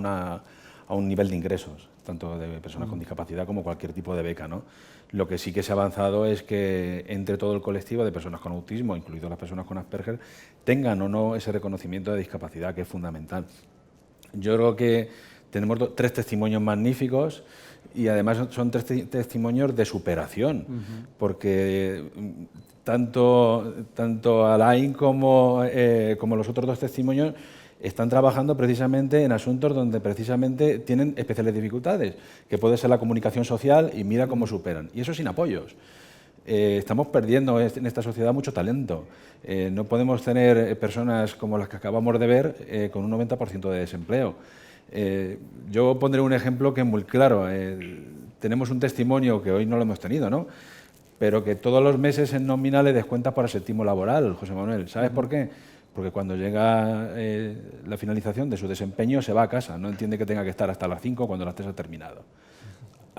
un nivel de ingresos, tanto de personas con discapacidad como cualquier tipo de beca, ¿no? Lo que sí que se ha avanzado es que entre todo el colectivo de personas con autismo, incluidas las personas con Asperger, tengan o no ese reconocimiento de discapacidad, que es fundamental. Yo creo que tenemos 3 testimonios magníficos y además son 3 testimonios de superación, porque tanto Alain como los otros 2 testimonios están trabajando precisamente en asuntos donde precisamente tienen especiales dificultades, que puede ser la comunicación social, y mira cómo superan. Y eso sin apoyos. Estamos perdiendo en esta sociedad mucho talento. No podemos tener personas como las que acabamos de ver con un 90% de desempleo. Yo pondré un ejemplo que es muy claro. Tenemos un testimonio que hoy no lo hemos tenido, ¿no?, pero que todos los meses en nómina le descuenta por asentismo laboral, José Manuel. ¿Sabes por qué? Porque cuando llega la finalización de su desempeño se va a casa, no entiende que tenga que estar hasta las 5 cuando las 3 ha terminado.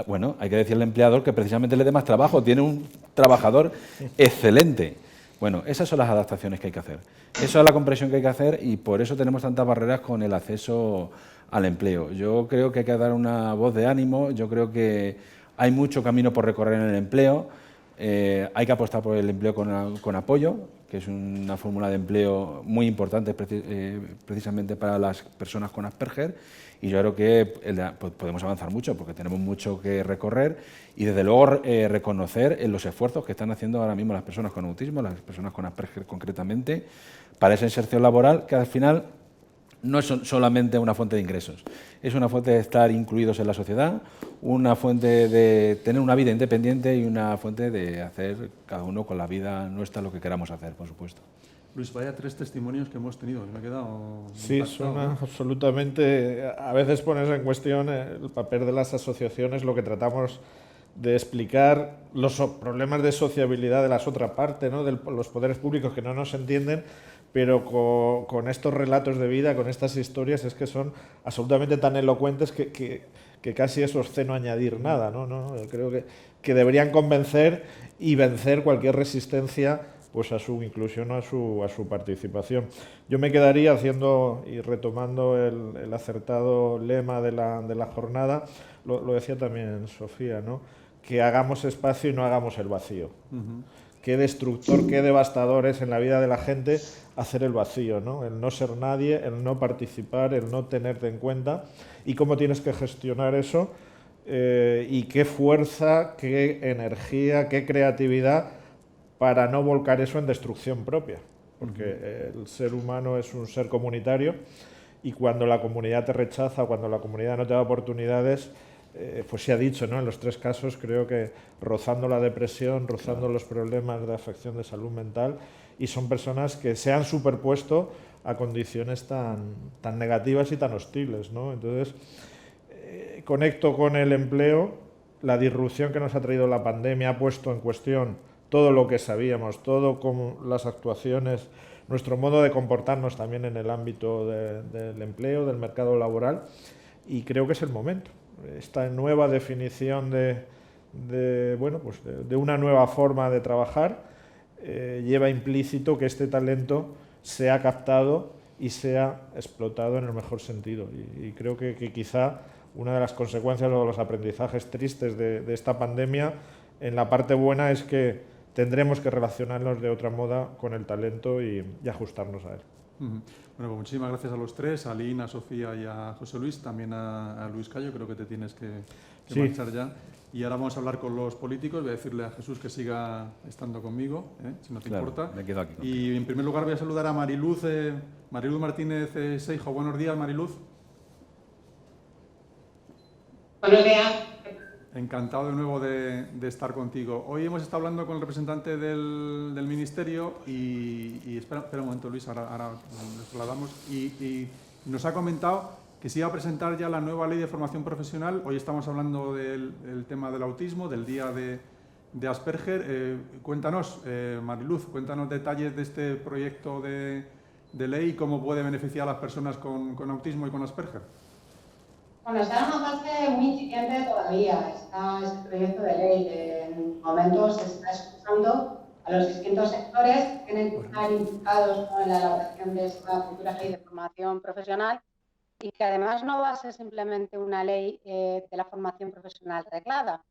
Bueno, hay que decirle al empleador que precisamente le dé más trabajo, tiene un trabajador excelente. Bueno, esas son las adaptaciones que hay que hacer, esa es la comprensión que hay que hacer, y por eso tenemos tantas barreras con el acceso al empleo. Yo creo que hay que dar una voz de ánimo, yo creo que hay mucho camino por recorrer en el empleo, hay que apostar por el empleo con apoyo, que es una fórmula de empleo muy importante precisamente para las personas con Asperger, y yo creo que podemos avanzar mucho porque tenemos mucho que recorrer, y desde luego reconocer los esfuerzos que están haciendo ahora mismo las personas con autismo, las personas con Asperger concretamente, para esa inserción laboral, que al final no es solamente una fuente de ingresos, es una fuente de estar incluidos en la sociedad, una fuente de tener una vida independiente y una fuente de hacer cada uno con la vida nuestra lo que queramos hacer, por supuesto. Luis, vaya 3 testimonios que hemos tenido, me he quedado sí, impactado, son ¿no? Absolutamente. A veces pones en cuestión el papel de las asociaciones, lo que tratamos de explicar, los problemas de sociabilidad de la otra parte, ¿no?, de los poderes públicos que no nos entienden, pero con estos relatos de vida, con estas historias, es que son absolutamente tan elocuentes que casi es obsceno añadir nada, ¿no? Creo que deberían convencer y vencer cualquier resistencia pues a su inclusión o a su participación. Yo me quedaría haciendo y retomando el acertado lema de la jornada, lo decía también Sofía, ¿no?, que hagamos espacio y no hagamos el vacío. Qué destructor, qué devastador es en la vida de la gente hacer el vacío, ¿no?, el no ser nadie, el no participar, el no tenerte en cuenta, y cómo tienes que gestionar eso, y qué fuerza, qué energía, qué creatividad para no volcar eso en destrucción propia, porque el ser humano es un ser comunitario, y cuando la comunidad te rechaza, cuando la comunidad no te da oportunidades, pues se ha dicho, ¿no? En los 3 casos creo que rozando la depresión, rozando los problemas de afección de salud mental, y son personas que se han superpuesto a condiciones tan negativas y tan hostiles, ¿no? Entonces, conecto con el empleo. La disrupción que nos ha traído la pandemia ha puesto en cuestión todo lo que sabíamos, todo como las actuaciones, nuestro modo de comportarnos también en el ámbito del empleo, del mercado laboral, y creo que es el momento. Esta nueva definición de una nueva forma de trabajar lleva implícito que este talento sea captado y sea explotado en el mejor sentido. Y creo que quizá una de las consecuencias o los aprendizajes tristes de esta pandemia, en la parte buena, es que tendremos que relacionarnos de otra moda con el talento y ajustarnos a él. Bueno, pues muchísimas gracias a los 3, a Lina, a Sofía y a José Luis, también a Luis Cayo. Creo que te tienes que marchar ya. Y ahora vamos a hablar con los políticos. Voy a decirle a Jesús que siga estando conmigo, si no te importa. Me quedo aquí contigo. Y en primer lugar voy a saludar a Mariluz Martínez Seijo. Buenos días, Mariluz. Buenos días. Encantado de nuevo de estar contigo. Hoy hemos estado hablando con el representante del Ministerio y espera un momento, Luis, ahora nos trasladamos. Y nos ha comentado que se iba a presentar ya la nueva ley de formación profesional. Hoy estamos hablando del tema del autismo, del día de Asperger. Cuéntanos, Mariluz, cuéntanos detalles de este proyecto de ley y cómo puede beneficiar a las personas con autismo y con Asperger. Bueno, está en una fase muy incipiente todavía, este proyecto de ley. En momentos se está escuchando a los distintos sectores que tienen que estar implicados en la elaboración de esta futura ley de formación profesional y que además no va a ser simplemente una ley de la formación profesional reglada,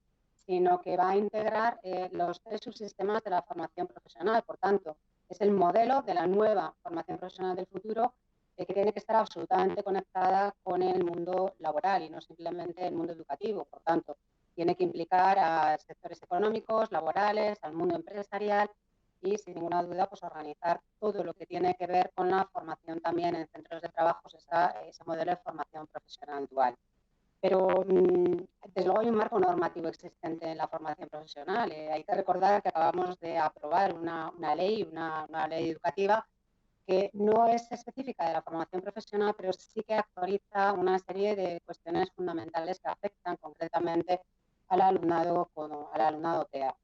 sino que va a integrar los 3 subsistemas de la formación profesional. Por tanto, es el modelo de la nueva formación profesional del futuro que tiene que estar absolutamente conectada con el mundo laboral y no simplemente el mundo educativo. Por tanto, tiene que implicar a sectores económicos, laborales, al mundo empresarial y, sin ninguna duda, pues organizar todo lo que tiene que ver con la formación también en centros de trabajo, ese modelo de formación profesional dual. Pero, desde luego, hay un marco normativo existente en la formación profesional. Hay que recordar que acabamos de aprobar una ley educativa que no es específica de la formación profesional, pero sí que actualiza una serie de cuestiones fundamentales que afectan concretamente al alumnado TEA.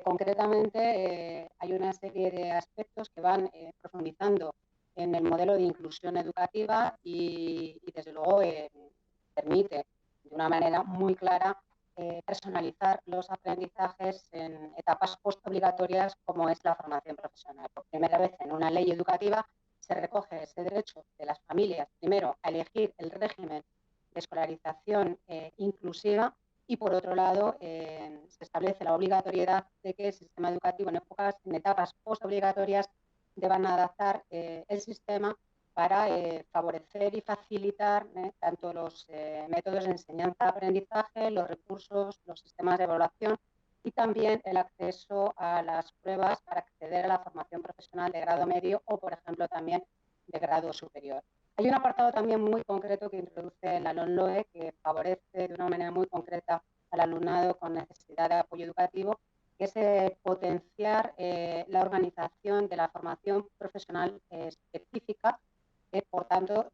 Concretamente, hay una serie de aspectos que van profundizando en el modelo de inclusión educativa y desde luego, permite de una manera muy clara personalizar los aprendizajes en etapas postobligatorias como es la formación profesional. Por primera vez en una ley educativa se recoge ese derecho de las familias, primero, a elegir el régimen de escolarización inclusiva y, por otro lado, se establece la obligatoriedad de que el sistema educativo en etapas postobligatorias deban adaptar el sistema para favorecer y facilitar tanto los métodos de enseñanza-aprendizaje, los recursos, los sistemas de evaluación y también el acceso a las pruebas para acceder a la formación profesional de grado medio o, por ejemplo, también de grado superior. Hay un apartado también muy concreto que introduce la LOMLOE que favorece de una manera muy concreta al alumnado con necesidad de apoyo educativo, que es potenciar la organización de la formación profesional específica. Por tanto,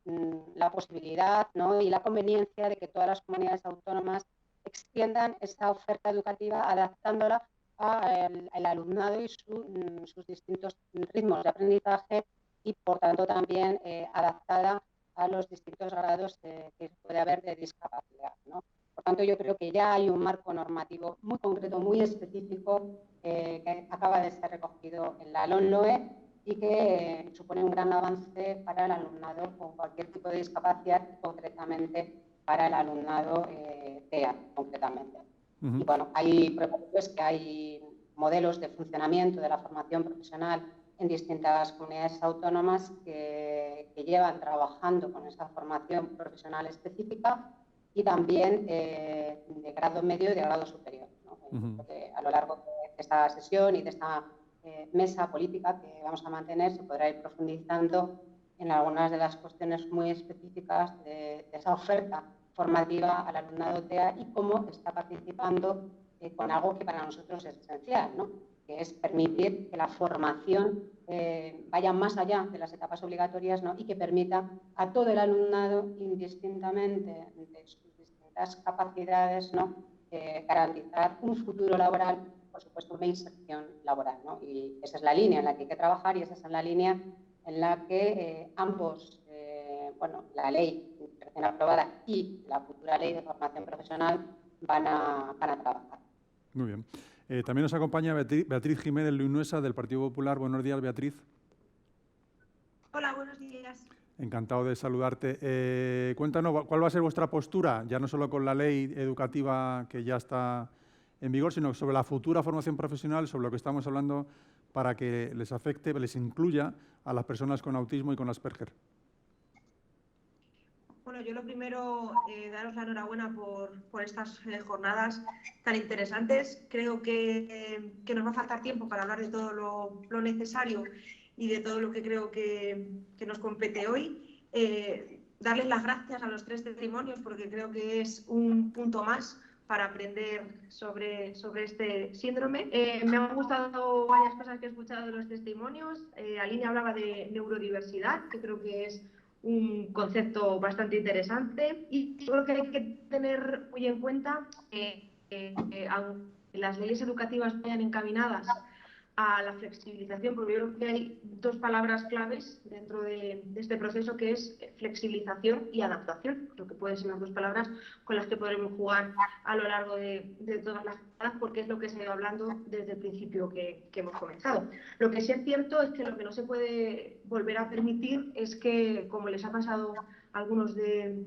la posibilidad, ¿no?, y la conveniencia de que todas las comunidades autónomas extiendan esa oferta educativa adaptándola al alumnado y sus distintos ritmos de aprendizaje y, por tanto, también adaptada a los distintos grados que puede haber de discapacidad, ¿no? Por tanto, yo creo que ya hay un marco normativo muy concreto, muy específico, que acaba de ser recogido en la LOMLOE y que supone un gran avance para el alumnado con cualquier tipo de discapacidad, concretamente para el alumnado TEA, concretamente. Y bueno, hay pruebas que hay modelos de funcionamiento de la formación profesional en distintas comunidades autónomas que llevan trabajando con esa formación profesional específica y también de grado medio y de grado superior, ¿no? A lo largo de esta sesión y de esta mesa política que vamos a mantener se podrá ir profundizando en algunas de las cuestiones muy específicas de esa oferta formativa al alumnado TEA y cómo está participando con algo que para nosotros es esencial, ¿no? Que es permitir que la formación vaya más allá de las etapas obligatorias, ¿no? Y que permita a todo el alumnado, indistintamente de sus distintas capacidades, ¿no? Garantizar un futuro laboral, por supuesto, una inserción laboral, ¿no? Y esa es la línea en la que hay que trabajar y esa es la línea en la que ambos, la ley recién aprobada y la futura ley de formación profesional van a trabajar. Muy bien. También nos acompaña Beatriz Jiménez Luinuesa del Partido Popular. Buenos días, Beatriz. Hola, buenos días. Encantado de saludarte. Cuéntanos, ¿cuál va a ser vuestra postura, ya no solo con la ley educativa que ya está en vigor, sino sobre la futura formación profesional, sobre lo que estamos hablando, para que les afecte, les incluya a las personas con autismo y con Asperger? Bueno, yo lo primero, daros la enhorabuena por estas jornadas tan interesantes. Creo que nos va a faltar tiempo para hablar de todo lo necesario y de todo lo que creo que nos compete hoy. Darles las gracias a los 3 testimonios porque creo que es un punto más para aprender sobre este síndrome. Me han gustado varias cosas que he escuchado de los testimonios. Aline hablaba de neurodiversidad, que creo que es un concepto bastante interesante y creo que hay que tener muy en cuenta que aunque las leyes educativas vayan encaminadas a la flexibilización, porque yo creo que hay 2 palabras claves dentro de este proceso, que es flexibilización y adaptación. Creo que pueden ser las 2 palabras con las que podremos jugar a lo largo de todas las jornadas, porque es lo que se ha ido hablando desde el principio que hemos comenzado. Lo que sí es cierto es que lo que no se puede volver a permitir es que, como les ha pasado a algunos de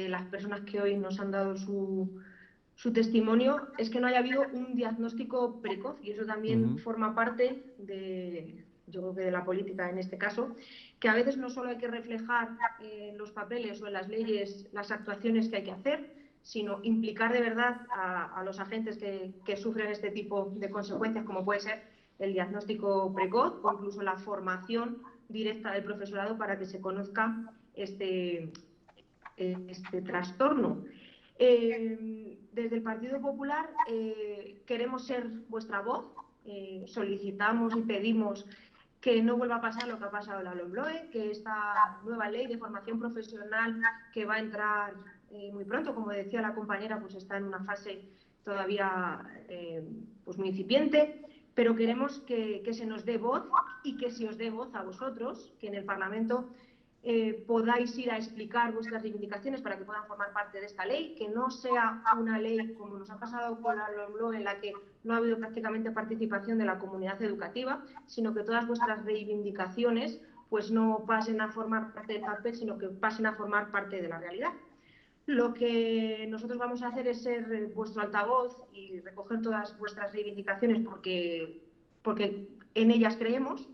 las personas que hoy nos han dado su testimonio, es que no haya habido un diagnóstico precoz, y eso también forma parte yo creo que de la política en este caso, que a veces no solo hay que reflejar en los papeles o en las leyes las actuaciones que hay que hacer, sino implicar de verdad a los agentes que sufren este tipo de consecuencias, como puede ser el diagnóstico precoz o incluso la formación directa del profesorado para que se conozca este trastorno. Desde el Partido Popular queremos ser vuestra voz, solicitamos y pedimos que no vuelva a pasar lo que ha pasado en la LOMLOE, que esta nueva ley de formación profesional que va a entrar muy pronto, como decía la compañera, pues está en una fase todavía pues muy incipiente, pero queremos que se nos dé voz y que se os dé voz a vosotros, que en el Parlamento podáis ir a explicar vuestras reivindicaciones para que puedan formar parte de esta ley, que no sea una ley como nos ha pasado con la LOMLOE, en la que no ha habido prácticamente participación de la comunidad educativa, sino que todas vuestras reivindicaciones pues no pasen a formar parte del papel, sino que pasen a formar parte de la realidad. Lo que nosotros vamos a hacer es ser vuestro altavoz y recoger todas vuestras reivindicaciones porque en ellas creemos.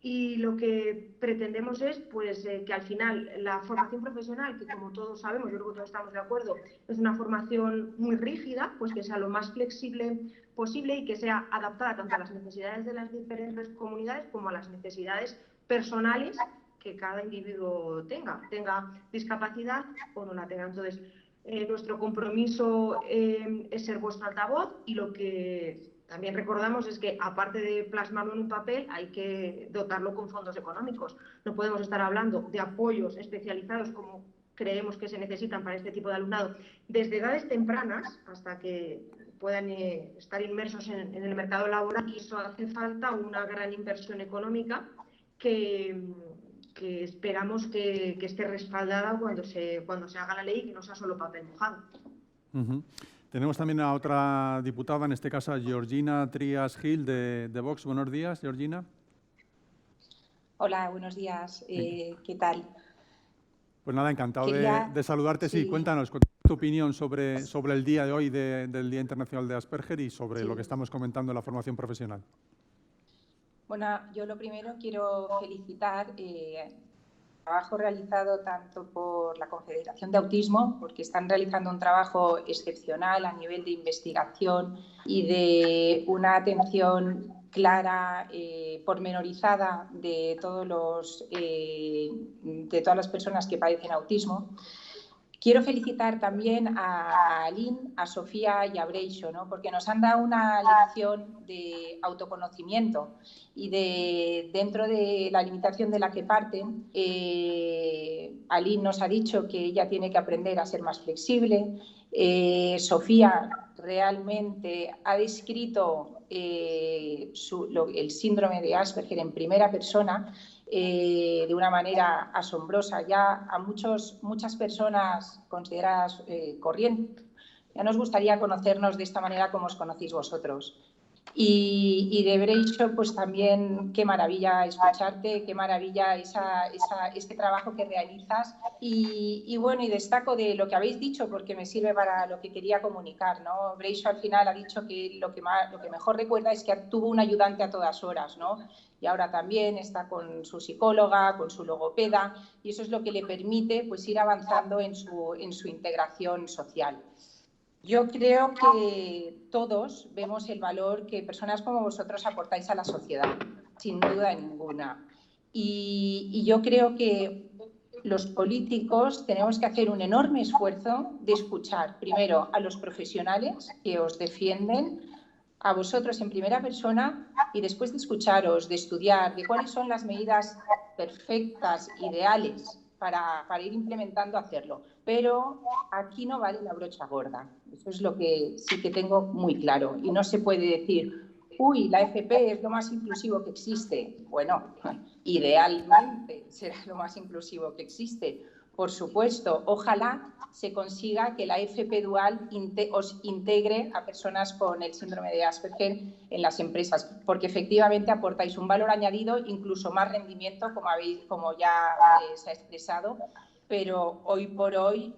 Y lo que pretendemos es pues, que al final la formación profesional, que como todos sabemos, yo creo que todos estamos de acuerdo, es una formación muy rígida, pues que sea lo más flexible posible y que sea adaptada tanto a las necesidades de las diferentes comunidades como a las necesidades personales que cada individuo tenga discapacidad o no la tenga. Entonces, nuestro compromiso es ser vuestro altavoz y lo que también recordamos es que, aparte de plasmarlo en un papel, hay que dotarlo con fondos económicos. No podemos estar hablando de apoyos especializados como creemos que se necesitan para este tipo de alumnado desde edades tempranas hasta que puedan estar inmersos en el mercado laboral, y eso hace falta una gran inversión económica que esperamos que esté respaldada cuando se haga la ley y que no sea solo papel mojado. Tenemos también a otra diputada, en este caso a Georgina Trías Gil de Vox. Buenos días, Georgina. Hola, buenos días. ¿Qué tal? Pues nada, encantado de saludarte. Sí, cuéntanos tu opinión sobre el día de hoy del Día Internacional de Asperger y sobre lo que estamos comentando en la formación profesional. Bueno, yo lo primero quiero felicitar el trabajo realizado tanto por la Confederación de Autismo, porque están realizando un trabajo excepcional a nivel de investigación y de una atención clara, pormenorizada de todas las personas que padecen autismo. Quiero felicitar también a Aline, a Sofía y a Breixo, ¿no? Porque nos han dado una lección de autoconocimiento y dentro de la limitación de la que parten, Aline nos ha dicho que ella tiene que aprender a ser más flexible. Sofía realmente ha descrito el síndrome de Asperger en primera persona de una manera asombrosa. Ya a muchas personas consideradas corrientes, ya nos gustaría conocernos de esta manera como os conocéis vosotros. Y de Breixo, pues también qué maravilla escucharte, qué maravilla este trabajo que realizas. Y bueno, y destaco de lo que habéis dicho porque me sirve para lo que quería comunicar, ¿no? Breixo al final ha dicho que lo que mejor recuerda es que tuvo un ayudante a todas horas, ¿no? Y ahora también está con su psicóloga, con su logopeda, y eso es lo que le permite pues ir avanzando en su integración social. Yo creo que todos vemos el valor que personas como vosotros aportáis a la sociedad, sin duda ninguna. Y yo creo que los políticos tenemos que hacer un enorme esfuerzo de escuchar primero a los profesionales que os defienden, a vosotros en primera persona, y después de escucharos, de estudiar, de cuáles son las medidas perfectas, ideales para ir implementando, hacerlo. Pero aquí no vale la brocha gorda. Eso es lo que sí que tengo muy claro. Y no se puede decir, uy, la FP es lo más inclusivo que existe. Bueno, idealmente será lo más inclusivo que existe. Por supuesto, ojalá se consiga que la FP Dual os integre a personas con el síndrome de Asperger en las empresas, porque efectivamente aportáis un valor añadido, incluso más rendimiento, como ya se ha expresado. Pero hoy por hoy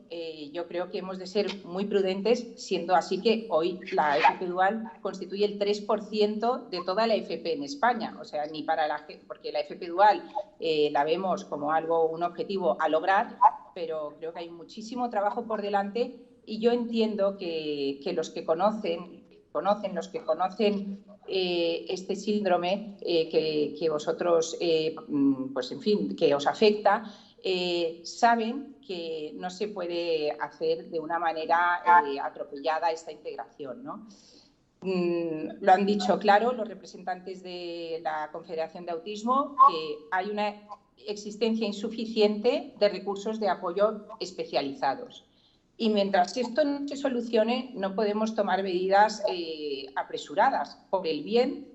yo creo que hemos de ser muy prudentes, siendo así que hoy la FP Dual constituye el 3% de toda la FP en España. O sea, ni para porque la FP Dual la vemos como un objetivo a lograr, pero creo que hay muchísimo trabajo por delante y yo entiendo que los que conocen este síndrome que vosotros, pues en fin, que os afecta, saben que no se puede hacer de una manera atropellada esta integración, ¿no? Lo han dicho claro los representantes de la Confederación de Autismo, que hay una existencia insuficiente de recursos de apoyo especializados. Y mientras esto no se solucione, no podemos tomar medidas apresuradas por el bien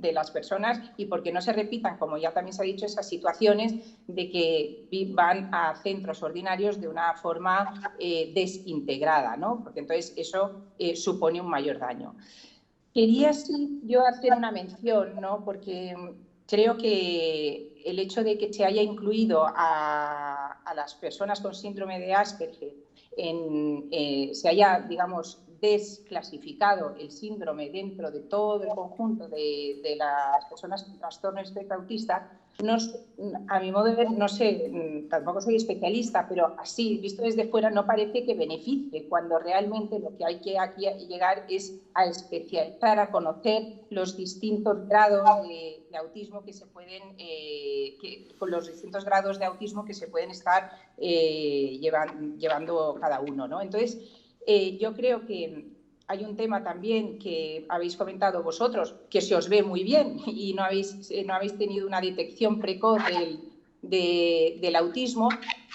de las personas y porque no se repitan, como ya también se ha dicho, esas situaciones de que van a centros ordinarios de una forma desintegrada, ¿no? Porque entonces eso supone un mayor daño. Quería sí yo hacer una mención, ¿no? Porque creo que el hecho de que se haya incluido a las personas con síndrome de Asperger, se haya, digamos, desclasificado el síndrome dentro de todo el conjunto de las personas con trastorno espectro autista, a mi modo de ver, no sé, tampoco soy especialista, pero así, visto desde fuera, no parece que beneficie, cuando realmente lo que hay que aquí llegar es a especializar, a conocer los distintos grados de autismo que se pueden, con los distintos grados de autismo que se pueden estar llevando cada uno, ¿no? Entonces, yo creo que hay un tema también que habéis comentado vosotros, que se os ve muy bien y no habéis tenido una detección precoz del autismo.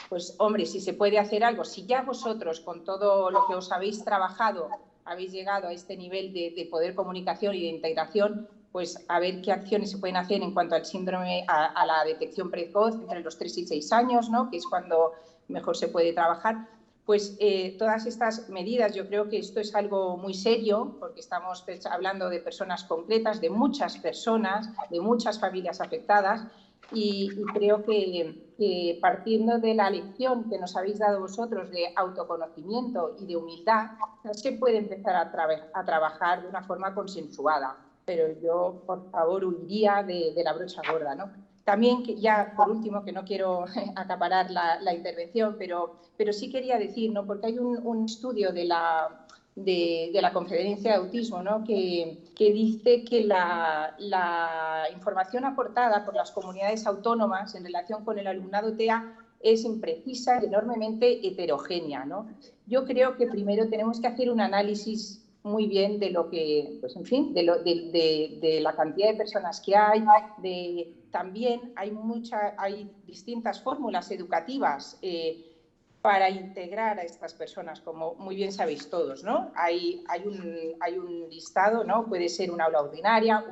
Pues, hombre, si se puede hacer algo, si ya vosotros, con todo lo que os habéis trabajado, habéis llegado a este nivel de poder comunicación y de integración, pues a ver qué acciones se pueden hacer en cuanto al síndrome, a la detección precoz entre los 3 y 6 años, ¿no? Que es cuando mejor se puede trabajar. Pues todas estas medidas, yo creo que esto es algo muy serio, porque estamos hablando de personas concretas, de muchas personas, de muchas familias afectadas, y creo que partiendo de la lección que nos habéis dado vosotros de autoconocimiento y de humildad, se puede empezar a trabajar de una forma consensuada. Pero yo, por favor, huiría de la brocha gorda, ¿no? También, que ya por último, que no quiero acaparar la intervención, pero sí quería decir, ¿no? Porque hay un estudio de la Conferencia de Autismo, ¿no? que dice que la información aportada por las comunidades autónomas en relación con el alumnado TEA es imprecisa y enormemente heterogénea, ¿no? Yo creo que primero tenemos que hacer un análisis muy bien de lo que, pues en fin, de la cantidad de personas que hay, también hay distintas fórmulas educativas para integrar a estas personas, como muy bien sabéis todos, ¿no? Hay un listado, ¿no? Puede ser un aula ordinaria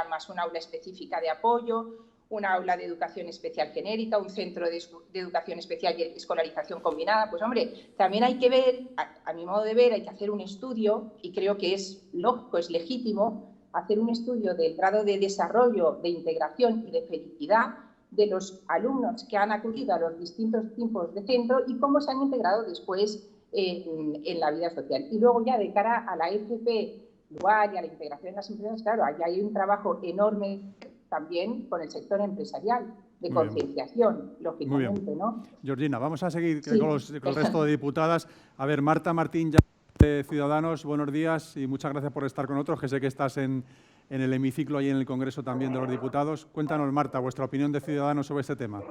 más un aula específica de apoyo, un aula de educación especial genérica, un centro de educación especial y escolarización combinada. Pues hombre, también hay que ver, a mi modo de ver, hay que hacer un estudio, y creo que es lógico, es legítimo, hacer un estudio del grado de desarrollo, de integración y de felicidad de los alumnos que han acudido a los distintos tipos de centro y cómo se han integrado después en la vida social. Y luego ya de cara a la FP dual y a la integración en las empresas, claro, allá hay un trabajo enorme también con el sector empresarial, de concienciación, lógicamente, ¿no? Georgina, vamos a seguir con el resto de diputadas. A ver, Marta Martín, ya de Ciudadanos, buenos días y muchas gracias por estar con nosotros, que sé que estás en el hemiciclo y en el Congreso también de los Diputados. Cuéntanos, Marta, vuestra opinión de Ciudadanos sobre este tema.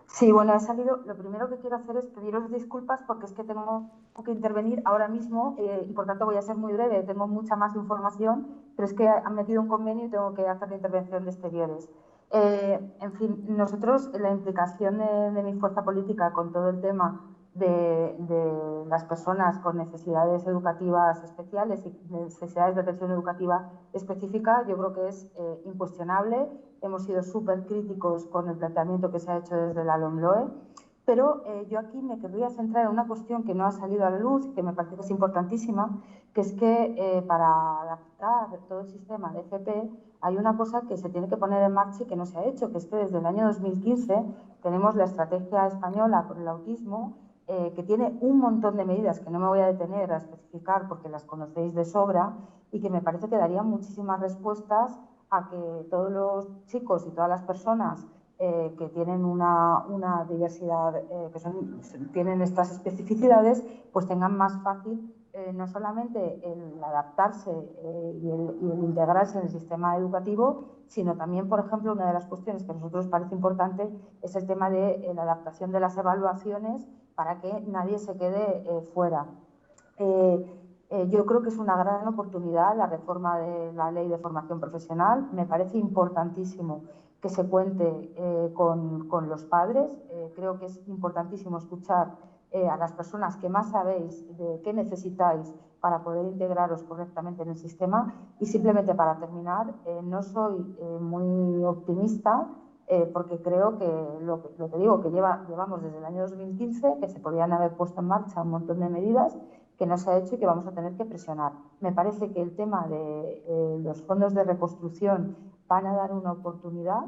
Sí, bueno, he salido. Lo primero que quiero hacer es pediros disculpas porque es que tengo que intervenir ahora mismo y por tanto voy a ser muy breve. Tengo mucha más información, pero es que han metido un convenio y tengo que hacer la intervención de exteriores. En fin, nosotros, la implicación de mi fuerza política con todo el tema de las personas con necesidades educativas especiales y necesidades de atención educativa específica, yo creo que es incuestionable. Hemos sido súper críticos con el planteamiento que se ha hecho desde la LOMLOE, pero yo aquí me querría centrar en una cuestión que no ha salido a la luz y que me parece que es importantísima, que es que para adaptar todo el sistema de FP hay una cosa que se tiene que poner en marcha y que no se ha hecho, que es que desde el año 2015 tenemos la Estrategia Española por el Autismo, que tiene un montón de medidas que no me voy a detener a especificar porque las conocéis de sobra y que me parece que darían muchísimas respuestas a que todos los chicos y todas las personas que tienen una diversidad, tienen estas especificidades, pues tengan más fácil no solamente el adaptarse y el integrarse en el sistema educativo, sino también, por ejemplo, una de las cuestiones que a nosotros nos parece importante es el tema de la adaptación de las evaluaciones para que nadie se quede fuera. Yo creo que es una gran oportunidad la reforma de la Ley de Formación Profesional. Me parece importantísimo que se cuente con los padres. Creo que es importantísimo escuchar a las personas que más sabéis de qué necesitáis para poder integraros correctamente en el sistema. Y simplemente para terminar, no soy muy optimista porque creo que lo que digo, que llevamos desde el año 2015, que se podían haber puesto en marcha un montón de medidas que no se ha hecho y que vamos a tener que presionar. Me parece que el tema de los fondos de reconstrucción van a dar una oportunidad,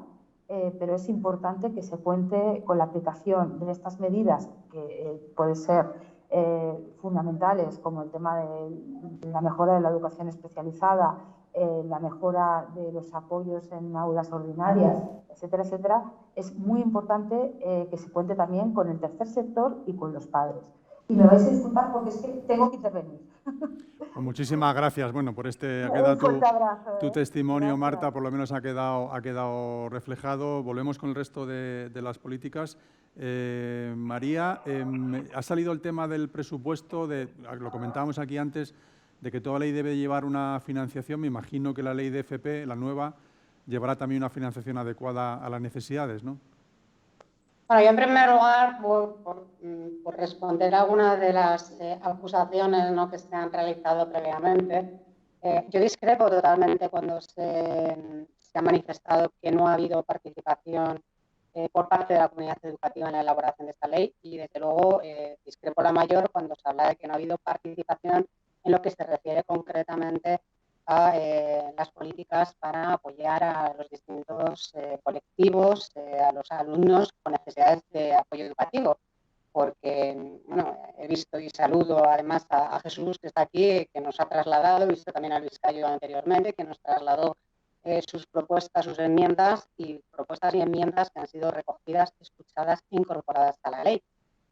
pero es importante que se cuente con la aplicación de estas medidas que pueden ser fundamentales, como el tema de la mejora de la educación especializada, la mejora de los apoyos en aulas ordinarias, etcétera, etcétera. Es muy importante que se cuente también con el tercer sector y con los padres. Y me vais a disculpar porque es que tengo que intervenir. Pues muchísimas gracias. Bueno, por ha quedado tu testimonio, gracias. Marta, por lo menos ha quedado reflejado. Volvemos con el resto de las políticas. María, ha salido el tema del presupuesto, lo comentábamos aquí antes, de que toda ley debe llevar una financiación. Me imagino que la ley de FP, la nueva, llevará también una financiación adecuada a las necesidades, ¿no? Bueno, yo en primer lugar, por responder a algunas de las acusaciones, ¿no?, que se han realizado previamente, yo discrepo totalmente cuando se ha manifestado que no ha habido participación por parte de la comunidad educativa en la elaboración de esta ley y, desde luego, discrepo la mayor cuando se habla de que no ha habido participación en lo que se refiere concretamente a las políticas para apoyar a los distintos colectivos, a los alumnos con necesidades de apoyo educativo. Porque, bueno, he visto y saludo además a Jesús, que está aquí, que nos ha trasladado, he visto también a Luis Cayo anteriormente, que nos trasladó sus propuestas, sus enmiendas y propuestas y enmiendas que han sido recogidas, escuchadas e incorporadas a la ley.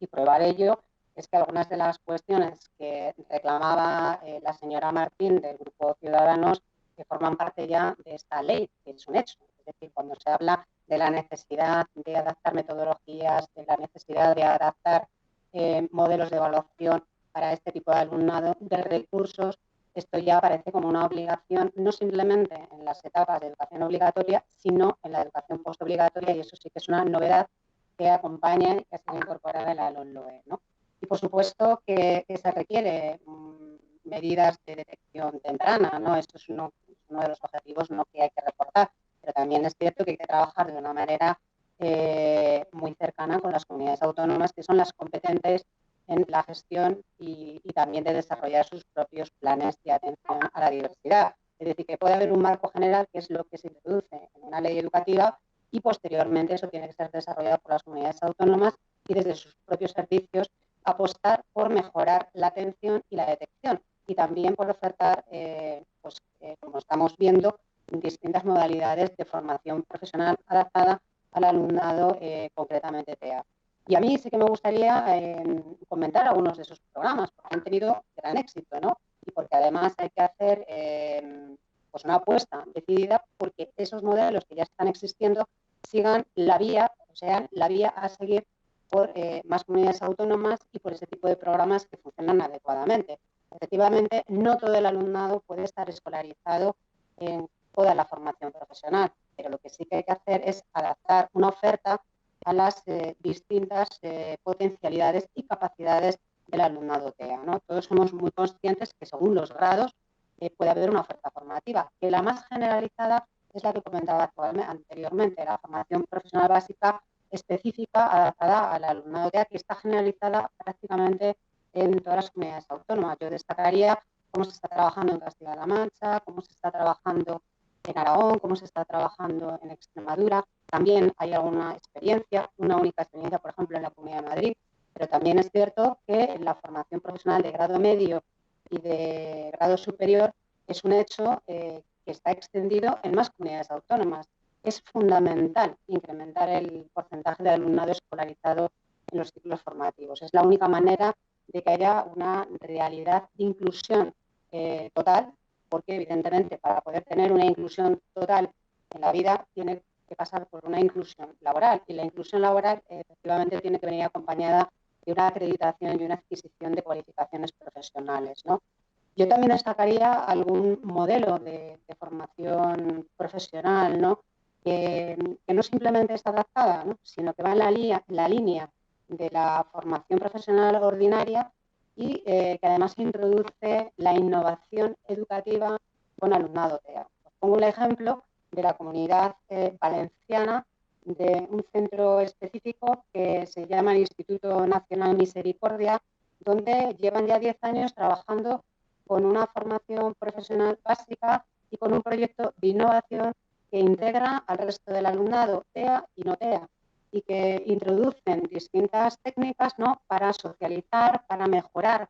Y prueba de ello es que algunas de las cuestiones que reclamaba la señora Martín del Grupo Ciudadanos que forman parte ya de esta ley, que es un hecho. Es decir, cuando se habla de la necesidad de adaptar metodologías, de la necesidad de adaptar modelos de evaluación para este tipo de alumnado, de recursos. Esto ya aparece como una obligación, no simplemente en las etapas de educación obligatoria, sino en la educación postobligatoria, y eso sí que es una novedad que acompaña y que se incorpora en la LOMLOE, ¿no? Y por supuesto que se requiere medidas de detección temprana, ¿no? Esto es uno de los objetivos, ¿no?, que hay que reforzar, pero también es cierto que hay que trabajar de una manera muy cercana con las comunidades autónomas, que son las competentes en la gestión y también de desarrollar sus propios planes de atención a la diversidad. Es decir, que puede haber un marco general, que es lo que se introduce en una ley educativa, y posteriormente eso tiene que ser desarrollado por las comunidades autónomas y desde sus propios servicios apostar por mejorar la atención y la detección, y también por ofertar, como estamos viendo, distintas modalidades de formación profesional adaptada al alumnado, concretamente TEA. Y a mí sí que me gustaría comentar algunos de esos programas, porque han tenido gran éxito, ¿no? Y porque además hay que hacer pues una apuesta decidida porque esos modelos que ya están existiendo sigan la vía, o sea, la vía a seguir por más comunidades autónomas y por ese tipo de programas que funcionan adecuadamente. Efectivamente, no todo el alumnado puede estar escolarizado en toda la formación profesional, pero lo que sí que hay que hacer es adaptar una oferta a las distintas potencialidades y capacidades del alumnado TEA, ¿no? Todos somos muy conscientes que según los grados puede haber una oferta formativa, que la más generalizada es la que comentaba anteriormente, la formación profesional básica específica adaptada al alumnado TEA, que está generalizada prácticamente en todas las comunidades autónomas. Yo destacaría cómo se está trabajando en Castilla-La Mancha, cómo se está trabajando en Aragón, cómo se está trabajando en Extremadura. También hay alguna experiencia, una única experiencia, por ejemplo, en la Comunidad de Madrid, pero también es cierto que la formación profesional de grado medio y de grado superior es un hecho que está extendido en más comunidades autónomas. Es fundamental incrementar el porcentaje de alumnado escolarizado en los ciclos formativos. Es la única manera de que haya una realidad de inclusión total, porque evidentemente para poder tener una inclusión total en la vida tiene que pasar por una inclusión laboral, y la inclusión laboral efectivamente tiene que venir acompañada de una acreditación y una adquisición de cualificaciones profesionales, ¿no? Yo también destacaría algún modelo de formación profesional, ¿no?, que no simplemente está adaptada, ¿no?, sino que va en la línea de la formación profesional ordinaria y que además introduce la innovación educativa con alumnado TEA. Os pongo un ejemplo de la Comunidad Valenciana, de un centro específico que se llama el Instituto Nacional Misericordia, donde llevan ya 10 años trabajando con una formación profesional básica y con un proyecto de innovación que integra al resto del alumnado TEA y no TEA, y que introducen distintas técnicas, ¿no?, para socializar, para mejorar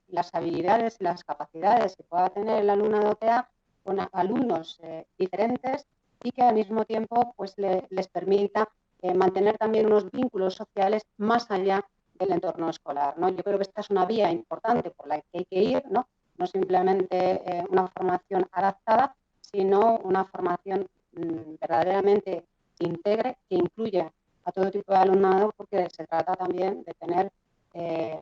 las habilidades y las capacidades que pueda tener el alumnado TEA con alumnos diferentes, y que al mismo tiempo pues, les permita mantener también unos vínculos sociales más allá del entorno escolar, ¿no? Yo creo que esta es una vía importante por la que hay que ir, ¿no? No simplemente una formación adaptada, sino una formación verdaderamente integre, que incluya a todo tipo de alumnado, porque se trata también de tener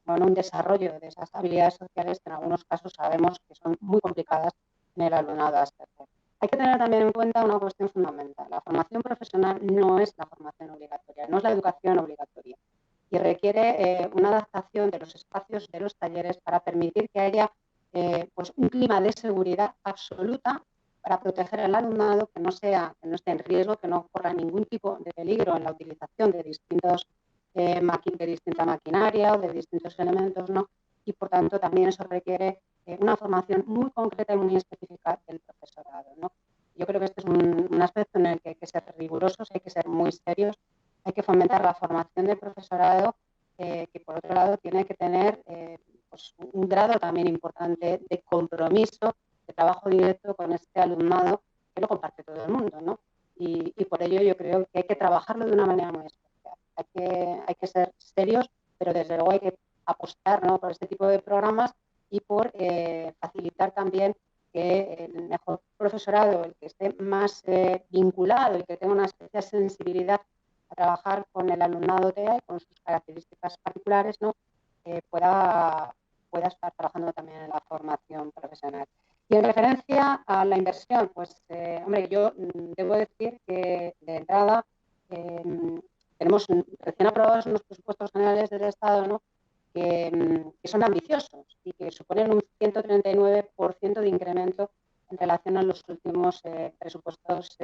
un desarrollo de esas habilidades sociales que en algunos casos sabemos que son muy complicadas en el alumnado Asperger. Hay que tener también en cuenta una cuestión fundamental. La formación profesional no es la formación obligatoria, no es la educación obligatoria, y requiere una adaptación de los espacios de los talleres para permitir que haya pues un clima de seguridad absoluta para proteger al alumnado, que no esté en riesgo, que no corra ningún tipo de peligro en la utilización de distinta maquinaria o de distintos elementos, ¿no? Y por tanto también eso requiere una formación muy concreta y muy específica del profesorado, ¿no? Yo creo que este es un aspecto en el que hay que ser rigurosos, hay que ser muy serios, hay que fomentar la formación del profesorado, que por otro lado tiene que tener pues un grado también importante de compromiso, de trabajo directo con este alumnado, que lo comparte todo el mundo, ¿no? Y por ello yo creo que hay que trabajarlo de una manera muy especial. Hay que ser serios, pero desde luego hay que apostar, ¿no?, por este tipo de programas y por facilitar también que el mejor profesorado, el que esté más vinculado y que tenga una especial sensibilidad a trabajar con el alumnado TEA y con sus características particulares, ¿no? pueda estar trabajando también en la formación profesional. Y en referencia a la inversión, pues, hombre, yo debo decir que de entrada tenemos recién aprobados unos presupuestos generales del Estado, ¿no? que son ambiciosos y que suponen un 139% de incremento en relación a los últimos presupuestos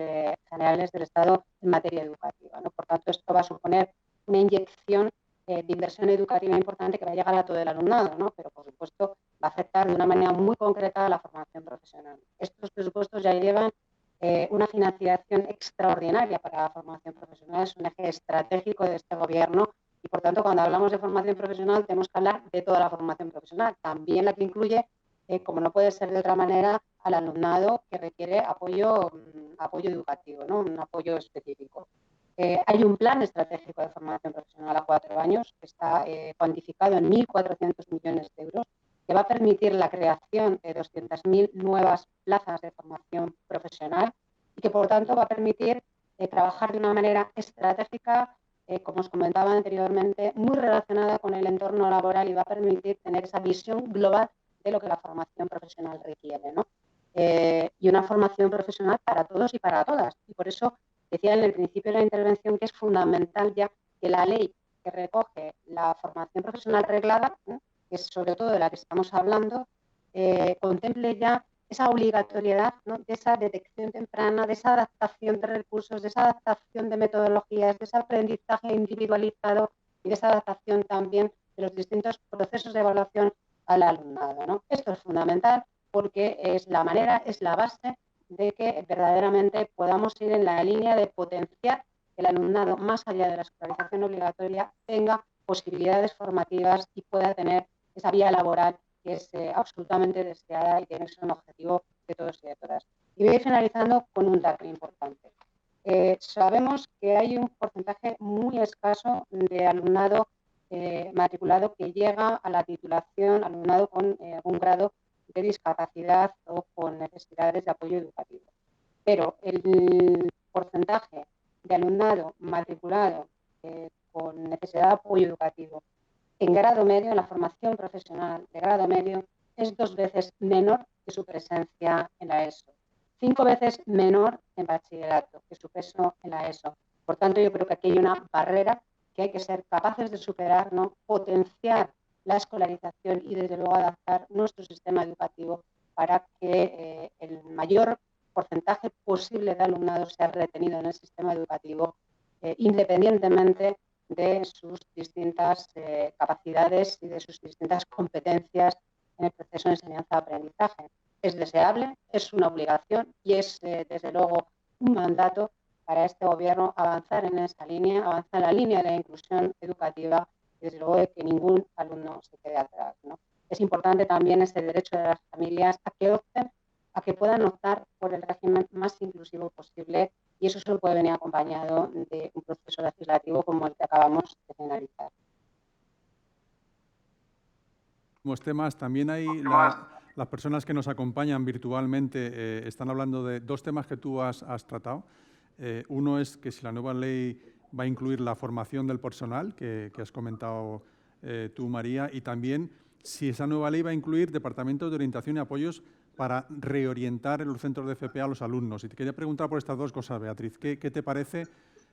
generales del Estado en materia educativa, ¿no? Por tanto, esto va a suponer una inyección de inversión educativa importante que va a llegar a todo el alumnado, ¿no? Pero, por supuesto, va a afectar de una manera muy concreta a la formación profesional. Estos presupuestos ya llevan una financiación extraordinaria para la formación profesional, es un eje estratégico de este Gobierno y, por tanto, cuando hablamos de formación profesional tenemos que hablar de toda la formación profesional, también la que incluye, como no puede ser de otra manera, al alumnado que requiere apoyo educativo, ¿no? Un apoyo específico. Hay un plan estratégico de formación profesional a 4 años que está cuantificado en 1.400 millones de euros, que va a permitir la creación de 200.000 nuevas plazas de formación profesional y que, por tanto, va a permitir trabajar de una manera estratégica, como os comentaba anteriormente, muy relacionada con el entorno laboral y va a permitir tener esa visión global de lo que la formación profesional requiere, ¿no? Y una formación profesional para todos y para todas. Y por eso decía en el principio de la intervención que es fundamental ya que la ley que recoge la formación profesional reglada, que es sobre todo de la que estamos hablando, contemple ya esa obligatoriedad, ¿no? De esa detección temprana, de esa adaptación de recursos, de esa adaptación de metodologías, de ese aprendizaje individualizado y de esa adaptación también de los distintos procesos de evaluación al alumnado, ¿no? Esto es fundamental porque es la manera, es la base de que verdaderamente podamos ir en la línea de potenciar que el alumnado, más allá de la escolarización obligatoria, tenga posibilidades formativas y pueda tener esa vía laboral que es absolutamente deseada y tiene que ser un objetivo de todos y de todas. Y voy a ir finalizando con un dato importante. Sabemos que hay un porcentaje muy escaso de alumnado matriculado que llega a la titulación, alumnado con algún grado de discapacidad o con necesidades de apoyo educativo. Pero el porcentaje de alumnado matriculado con necesidad de apoyo educativo en grado medio, en la formación profesional de grado medio, es 2 veces menor que su presencia en la ESO. 5 veces menor en bachillerato que su peso en la ESO. Por tanto, yo creo que aquí hay una barrera que hay que ser capaces de superar, ¿no? Potenciar la escolarización y, desde luego, adaptar nuestro sistema educativo para que el mayor porcentaje posible de alumnado sea retenido en el sistema educativo, independientemente de sus distintas capacidades y de sus distintas competencias en el proceso de enseñanza-aprendizaje. Es deseable, es una obligación y es, desde luego, un mandato para este Gobierno avanzar en esa línea, avanzar en la línea de la inclusión educativa y, desde luego, de que ningún alumno se quede atrás, ¿no? Es importante también ese derecho de las familias a que opten, a que puedan optar por el régimen más inclusivo posible, y eso solo puede venir acompañado de un proceso legislativo como el que acabamos de finalizar. Temas, también hay las personas que nos acompañan virtualmente están hablando de 2 temas que tú has tratado. Uno es que si la nueva ley va a incluir la formación del personal, que has comentado tú, María, y también si esa nueva ley va a incluir departamentos de orientación y apoyos para reorientar en los centros de FP a los alumnos. Y te quería preguntar por estas 2 cosas, Beatriz. ¿Qué te parece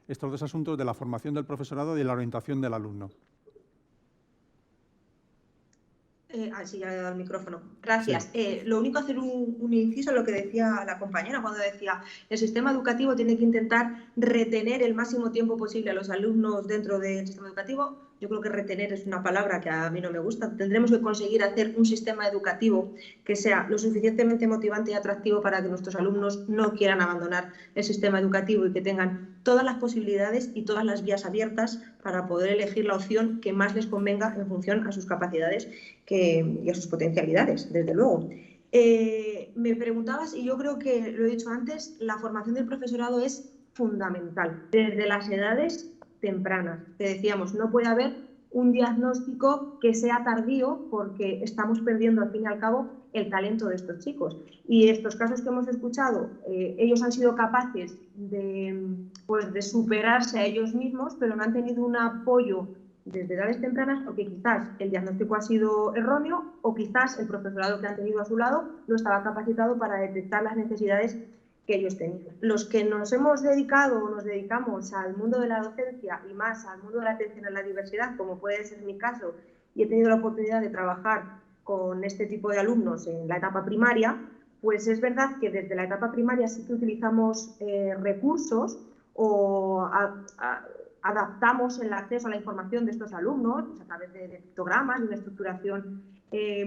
estos 2 asuntos de la formación del profesorado y de la orientación del alumno? Sí, ya le he dado el micrófono. Gracias. Sí. Lo único, hacer un inciso en lo que decía la compañera cuando decía el sistema educativo tiene que intentar retener el máximo tiempo posible a los alumnos dentro del sistema educativo. Yo creo que retener es una palabra que a mí no me gusta. Tendremos que conseguir hacer un sistema educativo que sea lo suficientemente motivante y atractivo para que nuestros alumnos no quieran abandonar el sistema educativo y que tengan todas las posibilidades y todas las vías abiertas para poder elegir la opción que más les convenga en función a sus capacidades y a sus potencialidades, desde luego. Me preguntabas, y yo creo que lo he dicho antes, la formación del profesorado es fundamental, desde las edades tempranas. Te decíamos, no puede haber un diagnóstico que sea tardío, porque estamos perdiendo al fin y al cabo el talento de estos chicos. Y estos casos que hemos escuchado, ellos han sido capaces de superarse a ellos mismos, pero no han tenido un apoyo desde edades tempranas, porque quizás el diagnóstico ha sido erróneo o quizás el profesorado que han tenido a su lado no estaba capacitado para detectar las necesidades que ellos tenían. Los que nos hemos dedicado o nos dedicamos al mundo de la docencia y más al mundo de la atención a la diversidad, como puede ser mi caso, y he tenido la oportunidad de trabajar con este tipo de alumnos en la etapa primaria, pues es verdad que desde la etapa primaria sí que utilizamos recursos o adaptamos el acceso a la información de estos alumnos pues a través de pictogramas, de una estructuración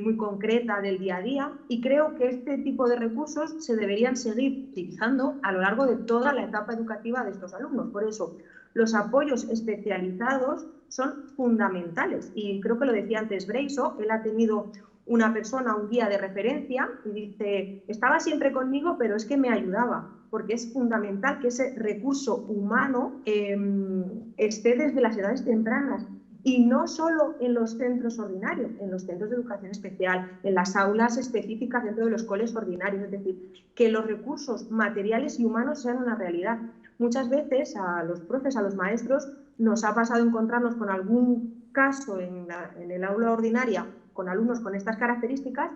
muy concreta del día a día, y creo que este tipo de recursos se deberían seguir utilizando a lo largo de toda la etapa educativa de estos alumnos. Por eso, los apoyos especializados son fundamentales, y creo que lo decía antes Breiso, él ha tenido una persona, un guía de referencia, y dice, estaba siempre conmigo, pero es que me ayudaba, porque es fundamental que ese recurso humano esté desde las edades tempranas. Y no solo en los centros ordinarios, en los centros de educación especial, en las aulas específicas dentro de los coles ordinarios, es decir, que los recursos materiales y humanos sean una realidad. Muchas veces a los profes, a los maestros, nos ha pasado encontrarnos con algún caso en el aula ordinaria con alumnos con estas características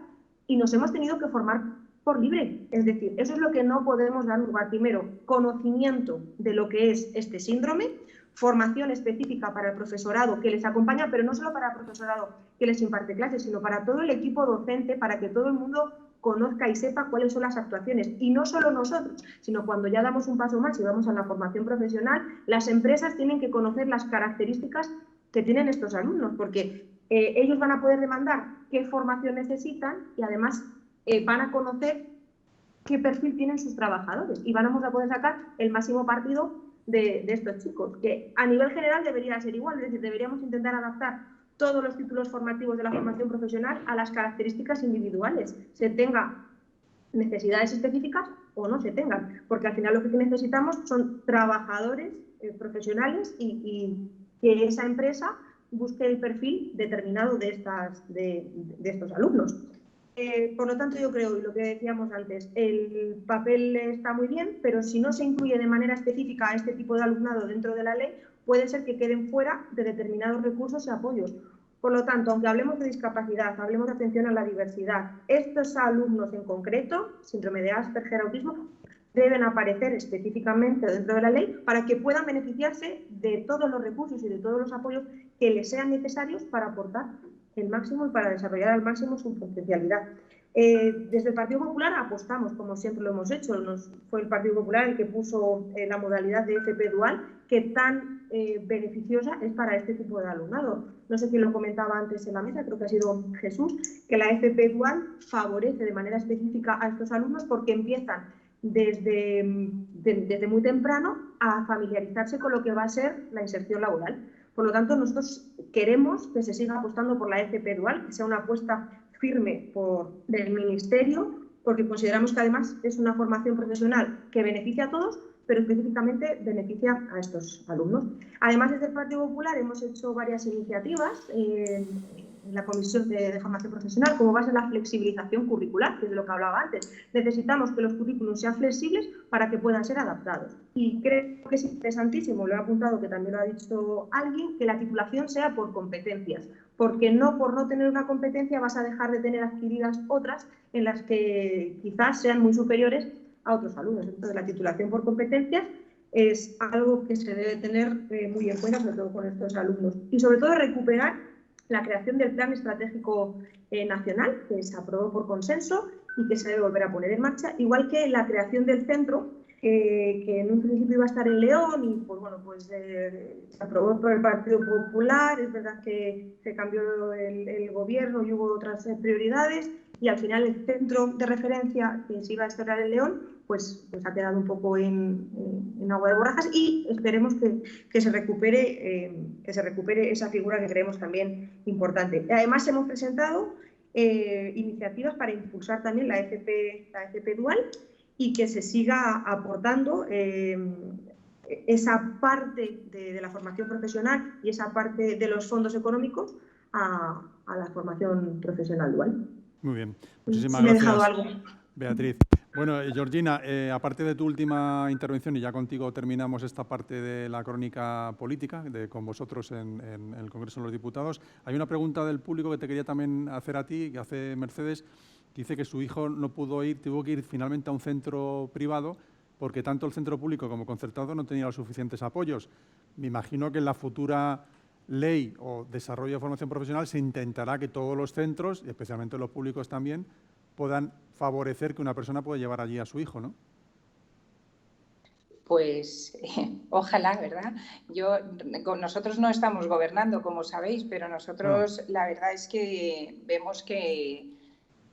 y nos hemos tenido que formar por libre. Es decir, eso es lo que no podemos dar lugar. Primero, conocimiento de lo que es este síndrome, formación específica para el profesorado que les acompaña, pero no solo para el profesorado que les imparte clases, sino para todo el equipo docente, para que todo el mundo conozca y sepa cuáles son las actuaciones. Y no solo nosotros, sino cuando ya damos un paso más y vamos a la formación profesional, las empresas tienen que conocer las características que tienen estos alumnos, porque ellos van a poder demandar qué formación necesitan y además van a conocer qué perfil tienen sus trabajadores y vamos a poder sacar el máximo partido de estos chicos, que a nivel general debería ser igual, es decir, deberíamos intentar adaptar todos los títulos formativos de la formación profesional a las características individuales, se tenga necesidades específicas o no se tengan, porque al final lo que necesitamos son trabajadores profesionales y que esa empresa busque el perfil determinado de estos alumnos. Por lo tanto, yo creo, y lo que decíamos antes, el papel está muy bien, pero si no se incluye de manera específica a este tipo de alumnado dentro de la ley, puede ser que queden fuera de determinados recursos y apoyos. Por lo tanto, aunque hablemos de discapacidad, hablemos de atención a la diversidad, estos alumnos en concreto, síndrome de Asperger, autismo, deben aparecer específicamente dentro de la ley para que puedan beneficiarse de todos los recursos y de todos los apoyos que les sean necesarios para aportar el máximo y para desarrollar al máximo su potencialidad. Desde el Partido Popular apostamos, como siempre lo hemos hecho, fue el Partido Popular el que puso la modalidad de FP dual, que tan beneficiosa es para este tipo de alumnado. No sé quién lo comentaba antes en la mesa, creo que ha sido Jesús, que la FP dual favorece de manera específica a estos alumnos porque empiezan desde muy temprano a familiarizarse con lo que va a ser la inserción laboral. Por lo tanto, nosotros queremos que se siga apostando por la FP dual, que sea una apuesta firme del Ministerio, porque consideramos que además es una formación profesional que beneficia a todos, pero específicamente beneficia a estos alumnos. Además, desde el Partido Popular hemos hecho varias iniciativas en la Comisión de Formación Profesional, como va a ser la flexibilización curricular, que es de lo que hablaba antes. Necesitamos que los currículos sean flexibles para que puedan ser adaptados. Y creo que es interesantísimo, lo he apuntado, que también lo ha dicho alguien, que la titulación sea por competencias, porque no por no tener una competencia vas a dejar de tener adquiridas otras en las que quizás sean muy superiores a otros alumnos. Entonces, la titulación por competencias es algo que se debe tener muy en cuenta, sobre todo con estos alumnos. Y sobre todo recuperar la creación del Plan Estratégico Nacional, que se aprobó por consenso y que se debe volver a poner en marcha, igual que la creación del centro, que en un principio iba a estar en León y pues bueno, pues se aprobó por el Partido Popular. Es verdad que se cambió el gobierno y hubo otras prioridades y al final el centro de referencia que se iba a instalar en León pues ha quedado un poco en agua de borrajas y esperemos que se recupere esa figura que creemos también importante. Además hemos presentado iniciativas para impulsar también la FP dual y que se siga aportando esa parte de la formación profesional y esa parte de los fondos económicos a la formación profesional dual. Muy bien, muchísimas me gracias, he dejado algo. Beatriz. Bueno, Georgina, aparte de tu última intervención, y ya contigo terminamos esta parte de la crónica política, con vosotros en el Congreso de los Diputados, hay una pregunta del público que te quería también hacer a ti, que hace Mercedes. Dice que su hijo no pudo ir, tuvo que ir finalmente a un centro privado porque tanto el centro público como concertado no tenía los suficientes apoyos. Me imagino que en la futura ley o desarrollo de formación profesional se intentará que todos los centros, y especialmente los públicos también, puedan favorecer que una persona pueda llevar allí a su hijo, ¿no? Pues ojalá, ¿verdad? Nosotros no estamos gobernando, como sabéis, pero nosotros la verdad es que vemos que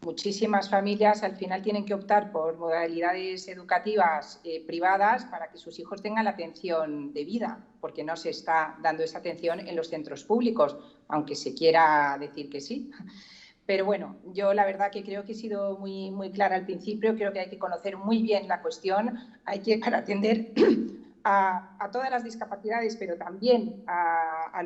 muchísimas familias al final tienen que optar por modalidades educativas privadas para que sus hijos tengan la atención debida, porque no se está dando esa atención en los centros públicos, aunque se quiera decir que sí. Pero bueno, yo la verdad que creo que he sido muy, muy clara al principio, creo que hay que conocer muy bien la cuestión, hay que para atender a todas las discapacidades, pero también a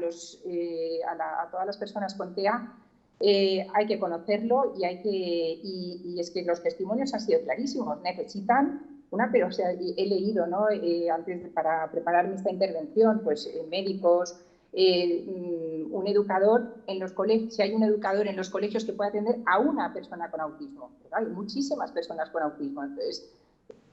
todas las personas con TEA, hay que conocerlo y es que los testimonios han sido clarísimos. Necesitan pero o sea, he leído, ¿no? Para prepararme esta intervención, pues médicos, un educador en los colegios, si hay un educador en los colegios que pueda atender a una persona con autismo, pero hay muchísimas personas con autismo, entonces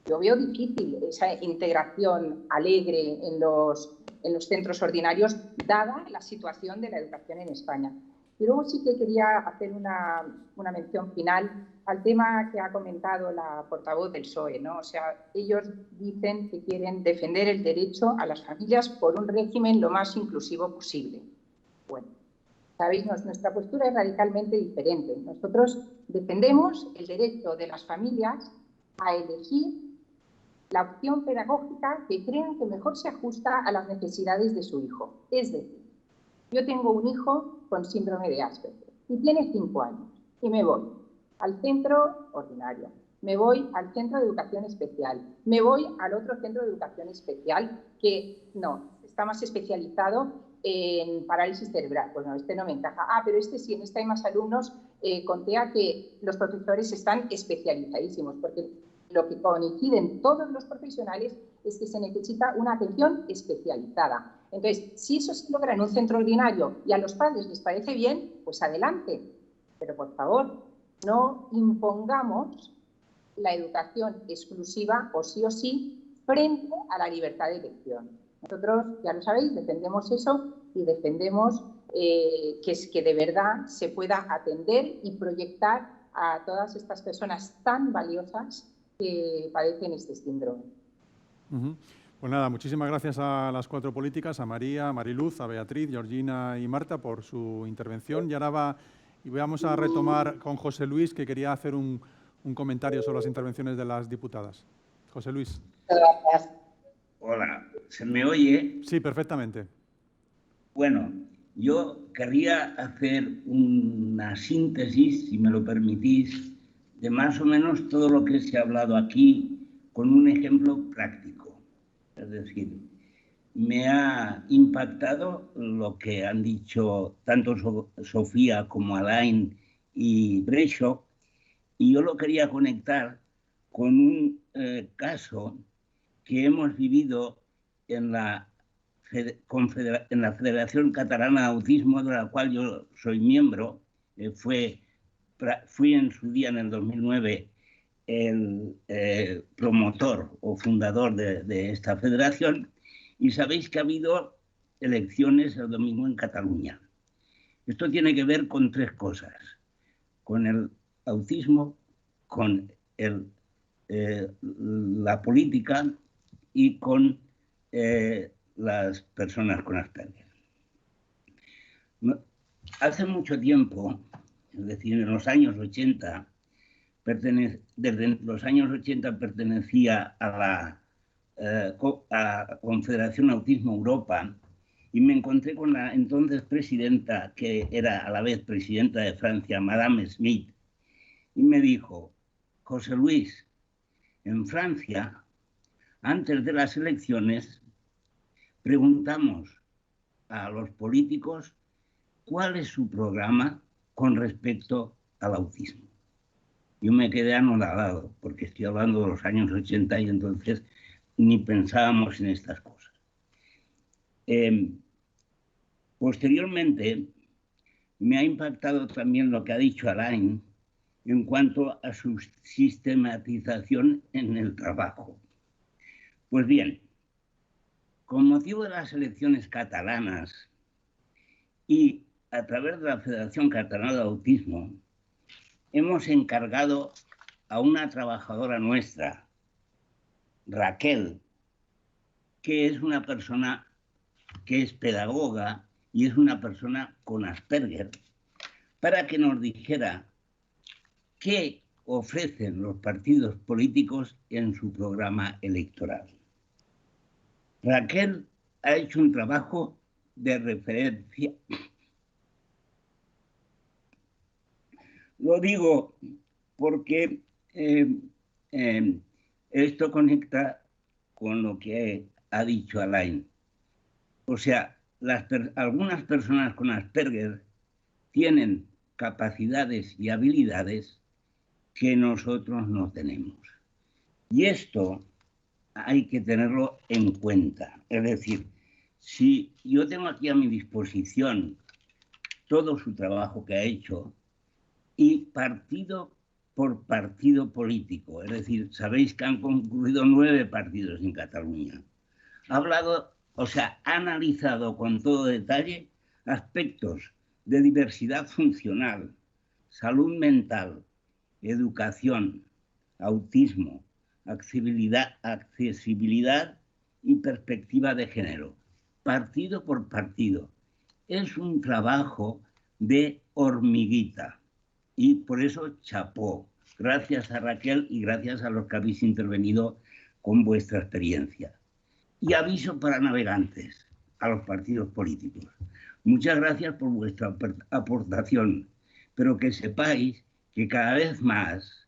yo veo difícil esa integración alegre en los centros ordinarios, dada la situación de la educación en España. Y luego sí que quería hacer una mención final al tema que ha comentado la portavoz del PSOE, ¿no? O sea, ellos dicen que quieren defender el derecho a las familias por un régimen lo más inclusivo posible. Bueno, sabéis, nuestra postura es radicalmente diferente. Nosotros defendemos el derecho de las familias a elegir la opción pedagógica que crean que mejor se ajusta a las necesidades de su hijo. Es decir, yo tengo un hijo con síndrome de Asperger y tiene 5 años y me voy al centro ordinario, me voy al centro de educación especial, me voy al otro centro de educación especial que no, está más especializado en parálisis cerebral. Pues no, este no me encaja. Pero este sí, en este hay más alumnos con TEA que los profesores están especializadísimos, porque lo que coinciden todos los profesionales es que se necesita una atención especializada. Entonces, si eso se logra en un centro ordinario y a los padres les parece bien, pues adelante. Pero, por favor, no impongamos la educación exclusiva o sí frente a la libertad de elección. Nosotros, ya lo sabéis, defendemos eso y defendemos que de verdad se pueda atender y proyectar a todas estas personas tan valiosas que padecen este síndrome. Pues nada, muchísimas gracias a las 4 políticas, a María, a Mariluz, a Beatriz, Georgina y Marta por su intervención. Y ahora vamos a retomar con José Luis, que quería hacer un comentario sobre las intervenciones de las diputadas. José Luis. Gracias. Hola, ¿se me oye? Sí, perfectamente. Bueno, yo querría hacer una síntesis, si me lo permitís, de más o menos todo lo que se ha hablado aquí con un ejemplo práctico. Es decir, me ha impactado lo que han dicho tanto Sofía como Alain y Brecho, y yo lo quería conectar con un caso que hemos vivido en la Federación Catalana de Autismo, de la cual yo soy miembro. Fui en su día, en el 2009, el promotor o fundador de esta federación, y sabéis que ha habido elecciones el domingo en Cataluña. Esto tiene que ver con 3 cosas: con el autismo, con la política y con las personas con Asperger. Hace mucho tiempo, es decir, en los años 80, desde los años 80 pertenecía a la Confederación Autismo Europa, y me encontré con la entonces presidenta, que era a la vez presidenta de Francia, Madame Smith, y me dijo: José Luis, en Francia, antes de las elecciones, preguntamos a los políticos cuál es su programa con respecto al autismo. Yo me quedé anonadado, porque estoy hablando de los años 80 y entonces ni pensábamos en estas cosas. Posteriormente, me ha impactado también lo que ha dicho Alain en cuanto a su sistematización en el trabajo. Pues bien, con motivo de las elecciones catalanas y a través de la Federación Catalana de Autismo, hemos encargado a una trabajadora nuestra, Raquel, que es una persona que es pedagoga y es una persona con Asperger, para que nos dijera qué ofrecen los partidos políticos en su programa electoral. Raquel ha hecho un trabajo de referencia. Lo digo porque esto conecta con lo que ha dicho Alain. O sea, algunas personas con Asperger tienen capacidades y habilidades que nosotros no tenemos. Y esto hay que tenerlo en cuenta. Es decir, si yo tengo aquí a mi disposición todo su trabajo que ha hecho y partido por partido político, es decir, sabéis que han concluido 9 partidos en Cataluña. Ha hablado, o sea, ha analizado con todo detalle aspectos de diversidad funcional, salud mental, educación, autismo, accesibilidad y perspectiva de género, partido por partido. Es un trabajo de hormiguita y por eso chapó. Gracias a Raquel y gracias a los que habéis intervenido con vuestra experiencia. Y aviso para navegantes, a los partidos políticos. Muchas gracias por vuestra aportación, pero que sepáis que cada vez más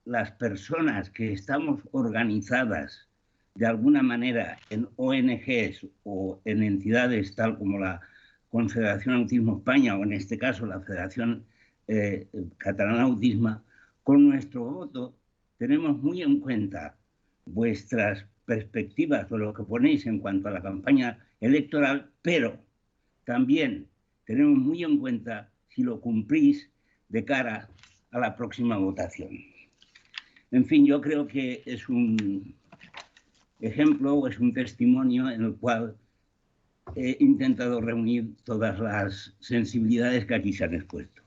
las personas que estamos organizadas de alguna manera en ONGs o en entidades tal como la Confederación Autismo España o en este caso la Federación Catalana de Autismo, con nuestro voto tenemos muy en cuenta vuestras perspectivas de lo que ponéis en cuanto a la campaña electoral, pero también tenemos muy en cuenta si lo cumplís de cara a la próxima votación. En fin, yo creo que es un ejemplo o es un testimonio en el cual he intentado reunir todas las sensibilidades que aquí se han expuesto.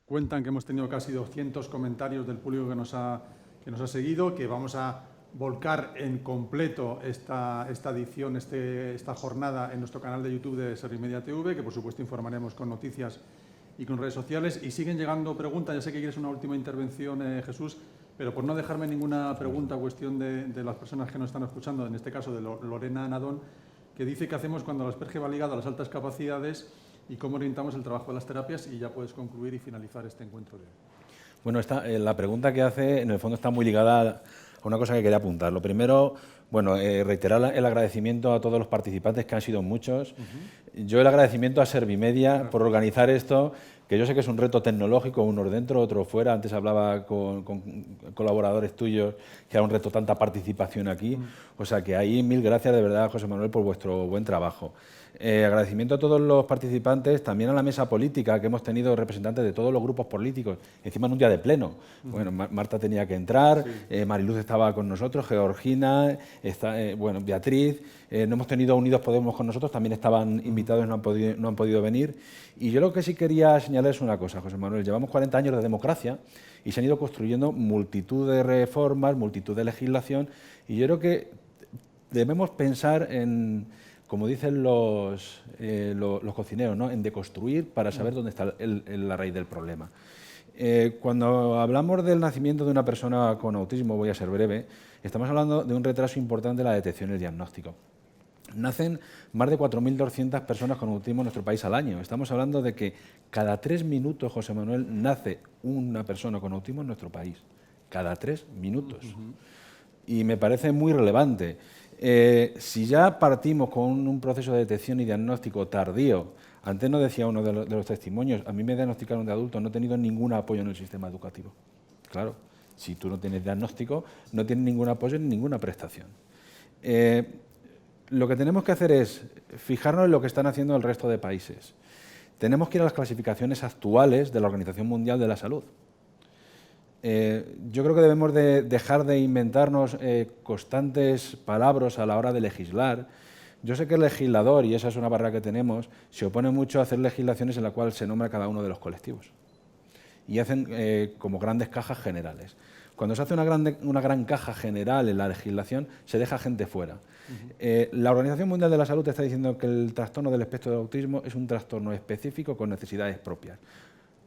Cuentan que hemos tenido casi 200 comentarios del público que nos ha seguido, que vamos a volcar en completo esta edición, esta jornada en nuestro canal de YouTube de Servimedia TV, que por supuesto informaremos con noticias y con redes sociales. Y siguen llegando preguntas. Ya sé que quieres una última intervención, Jesús, pero por no dejarme ninguna pregunta o cuestión de las personas que nos están escuchando, en este caso de Lorena Nadón, que dice qué hacemos cuando el Asperger va ligado a las altas capacidades y cómo orientamos el trabajo de las terapias, y ya puedes concluir y finalizar este encuentro de hoy. Bueno, la pregunta que hace en el fondo está muy ligada a una cosa que quería apuntar. Lo primero, bueno, reiterar el agradecimiento a todos los participantes, que han sido muchos. Yo el agradecimiento a Servimedia por organizar esto, que yo sé que es un reto tecnológico, unos dentro, otros fuera. Antes hablaba con colaboradores tuyos que era un reto tanta participación aquí. O sea que ahí mil gracias de verdad, José Manuel, por vuestro buen trabajo. Agradecimiento a todos los participantes, también a la mesa política, que hemos tenido representantes de todos los grupos políticos, encima en un día de pleno. Bueno, Marta tenía que entrar, sí. Mariluz estaba con nosotros, Georgina, bueno, Beatriz, no hemos tenido Unidos Podemos con nosotros, también estaban invitados, no han podido venir. Y yo lo que sí quería señalar es una cosa, José Manuel, llevamos 40 años de democracia y se han ido construyendo multitud de reformas, multitud de legislación, y yo creo que debemos pensar en, como dicen los cocineros, ¿no?, en deconstruir para saber dónde está la raíz del problema. Cuando hablamos del nacimiento de una persona con autismo, voy a ser breve, estamos hablando de un retraso importante en la detección y el diagnóstico. Nacen más de 4.200 personas con autismo en nuestro país al año. Estamos hablando de que cada 3 minutos, José Manuel, nace una persona con autismo en nuestro país. cada 3 minutos. Y me parece muy relevante. Si ya partimos con un proceso de detección y diagnóstico tardío, antes nos decía uno de los testimonios, a mí me diagnosticaron de adulto, no he tenido ningún apoyo en el sistema educativo. Claro, si tú no tienes diagnóstico, no tienes ningún apoyo ni ninguna prestación. Lo que tenemos que hacer es fijarnos en lo que están haciendo el resto de países. Tenemos que ir a las clasificaciones actuales de la Organización Mundial de la Salud. Yo creo que debemos de dejar de inventarnos constantes palabras a la hora de legislar. Yo sé que el legislador, y esa es una barrera que tenemos, se opone mucho a hacer legislaciones en la cual se nombra cada uno de los colectivos. Y hacen como grandes cajas generales. Cuando se hace una gran caja general en la legislación, se deja gente fuera. La Organización Mundial de la Salud está diciendo que el trastorno del espectro del autismo es un trastorno específico con necesidades propias.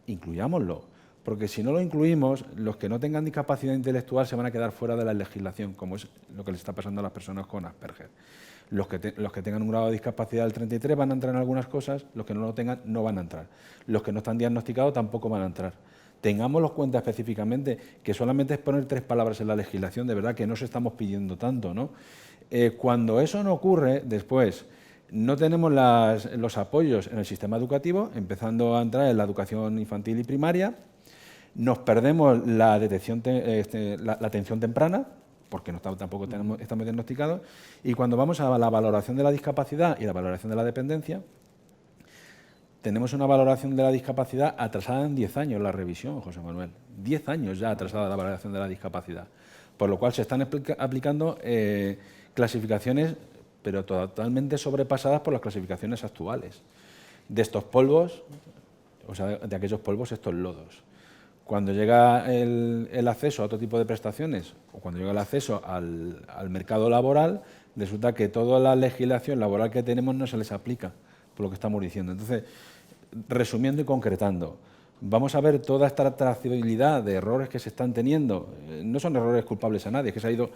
Incluyámoslo. Porque si no lo incluimos, los que no tengan discapacidad intelectual se van a quedar fuera de la legislación, como es lo que les está pasando a las personas con Asperger. Los que tengan un grado de discapacidad del 33 van a entrar en algunas cosas, los que no lo tengan no van a entrar. Los que no están diagnosticados tampoco van a entrar. Tengámoslos cuenta específicamente, que solamente es poner 3 palabras en la legislación, de verdad que no se estamos pidiendo tanto, ¿no? Cuando eso no ocurre, después no tenemos los apoyos en el sistema educativo, empezando a entrar en la educación infantil y primaria. Nos perdemos la detección, la atención temprana, porque tampoco estamos diagnosticados, y cuando vamos a la valoración de la discapacidad y la valoración de la dependencia, tenemos una valoración de la discapacidad atrasada en 10 años la revisión, José Manuel. 10 años ya atrasada la valoración de la discapacidad, por lo cual se están aplicando clasificaciones, pero totalmente sobrepasadas por las clasificaciones actuales. De estos polvos, o sea, de aquellos polvos, estos lodos. Cuando llega el acceso a otro tipo de prestaciones o cuando llega el acceso al mercado laboral, resulta que toda la legislación laboral que tenemos no se les aplica, por lo que estamos diciendo. Entonces, resumiendo y concretando, vamos a ver toda esta trazabilidad de errores que se están teniendo. No son errores culpables a nadie, es que se ha ido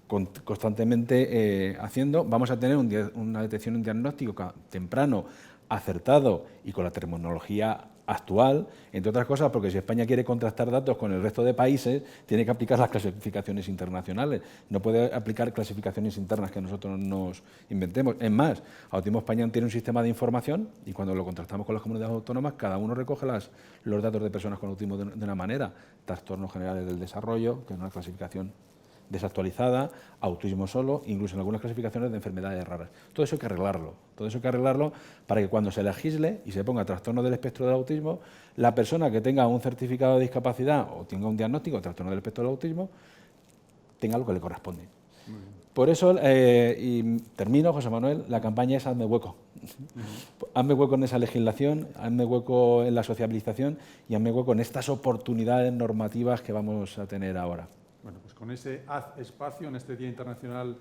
constantemente haciendo. Vamos a tener una detección, un diagnóstico temprano, acertado y con la terminología actual, entre otras cosas, porque si España quiere contrastar datos con el resto de países, tiene que aplicar las clasificaciones internacionales, no puede aplicar clasificaciones internas que nosotros nos inventemos. Es más, Autismo España tiene un sistema de información y cuando lo contrastamos con las comunidades autónomas, cada uno recoge los datos de personas con autismo de una manera. Trastornos generales del desarrollo, que es una clasificación desactualizada, autismo solo, incluso en algunas clasificaciones de enfermedades raras. Todo eso hay que arreglarlo para que cuando se legisle y se ponga trastorno del espectro del autismo, la persona que tenga un certificado de discapacidad o tenga un diagnóstico de trastorno del espectro del autismo, tenga lo que le corresponde. Por eso, y termino, José Manuel, la campaña es Hazme hueco. Hazme hueco en esa legislación, hazme hueco en la sociabilización y hazme hueco en estas oportunidades normativas que vamos a tener ahora. Bueno, pues con ese haz espacio en este Día Internacional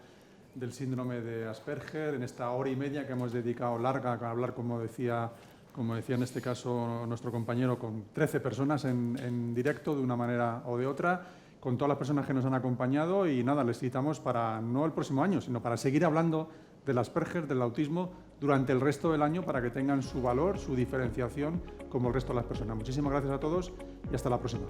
del Síndrome de Asperger, en esta hora y media que hemos dedicado larga a hablar, como decía en este caso nuestro compañero, con 13 personas en directo de una manera o de otra, con todas las personas que nos han acompañado y nada, les citamos para no el próximo año, sino para seguir hablando del Asperger, del autismo, durante el resto del año para que tengan su valor, su diferenciación como el resto de las personas. Muchísimas gracias a todos y hasta la próxima.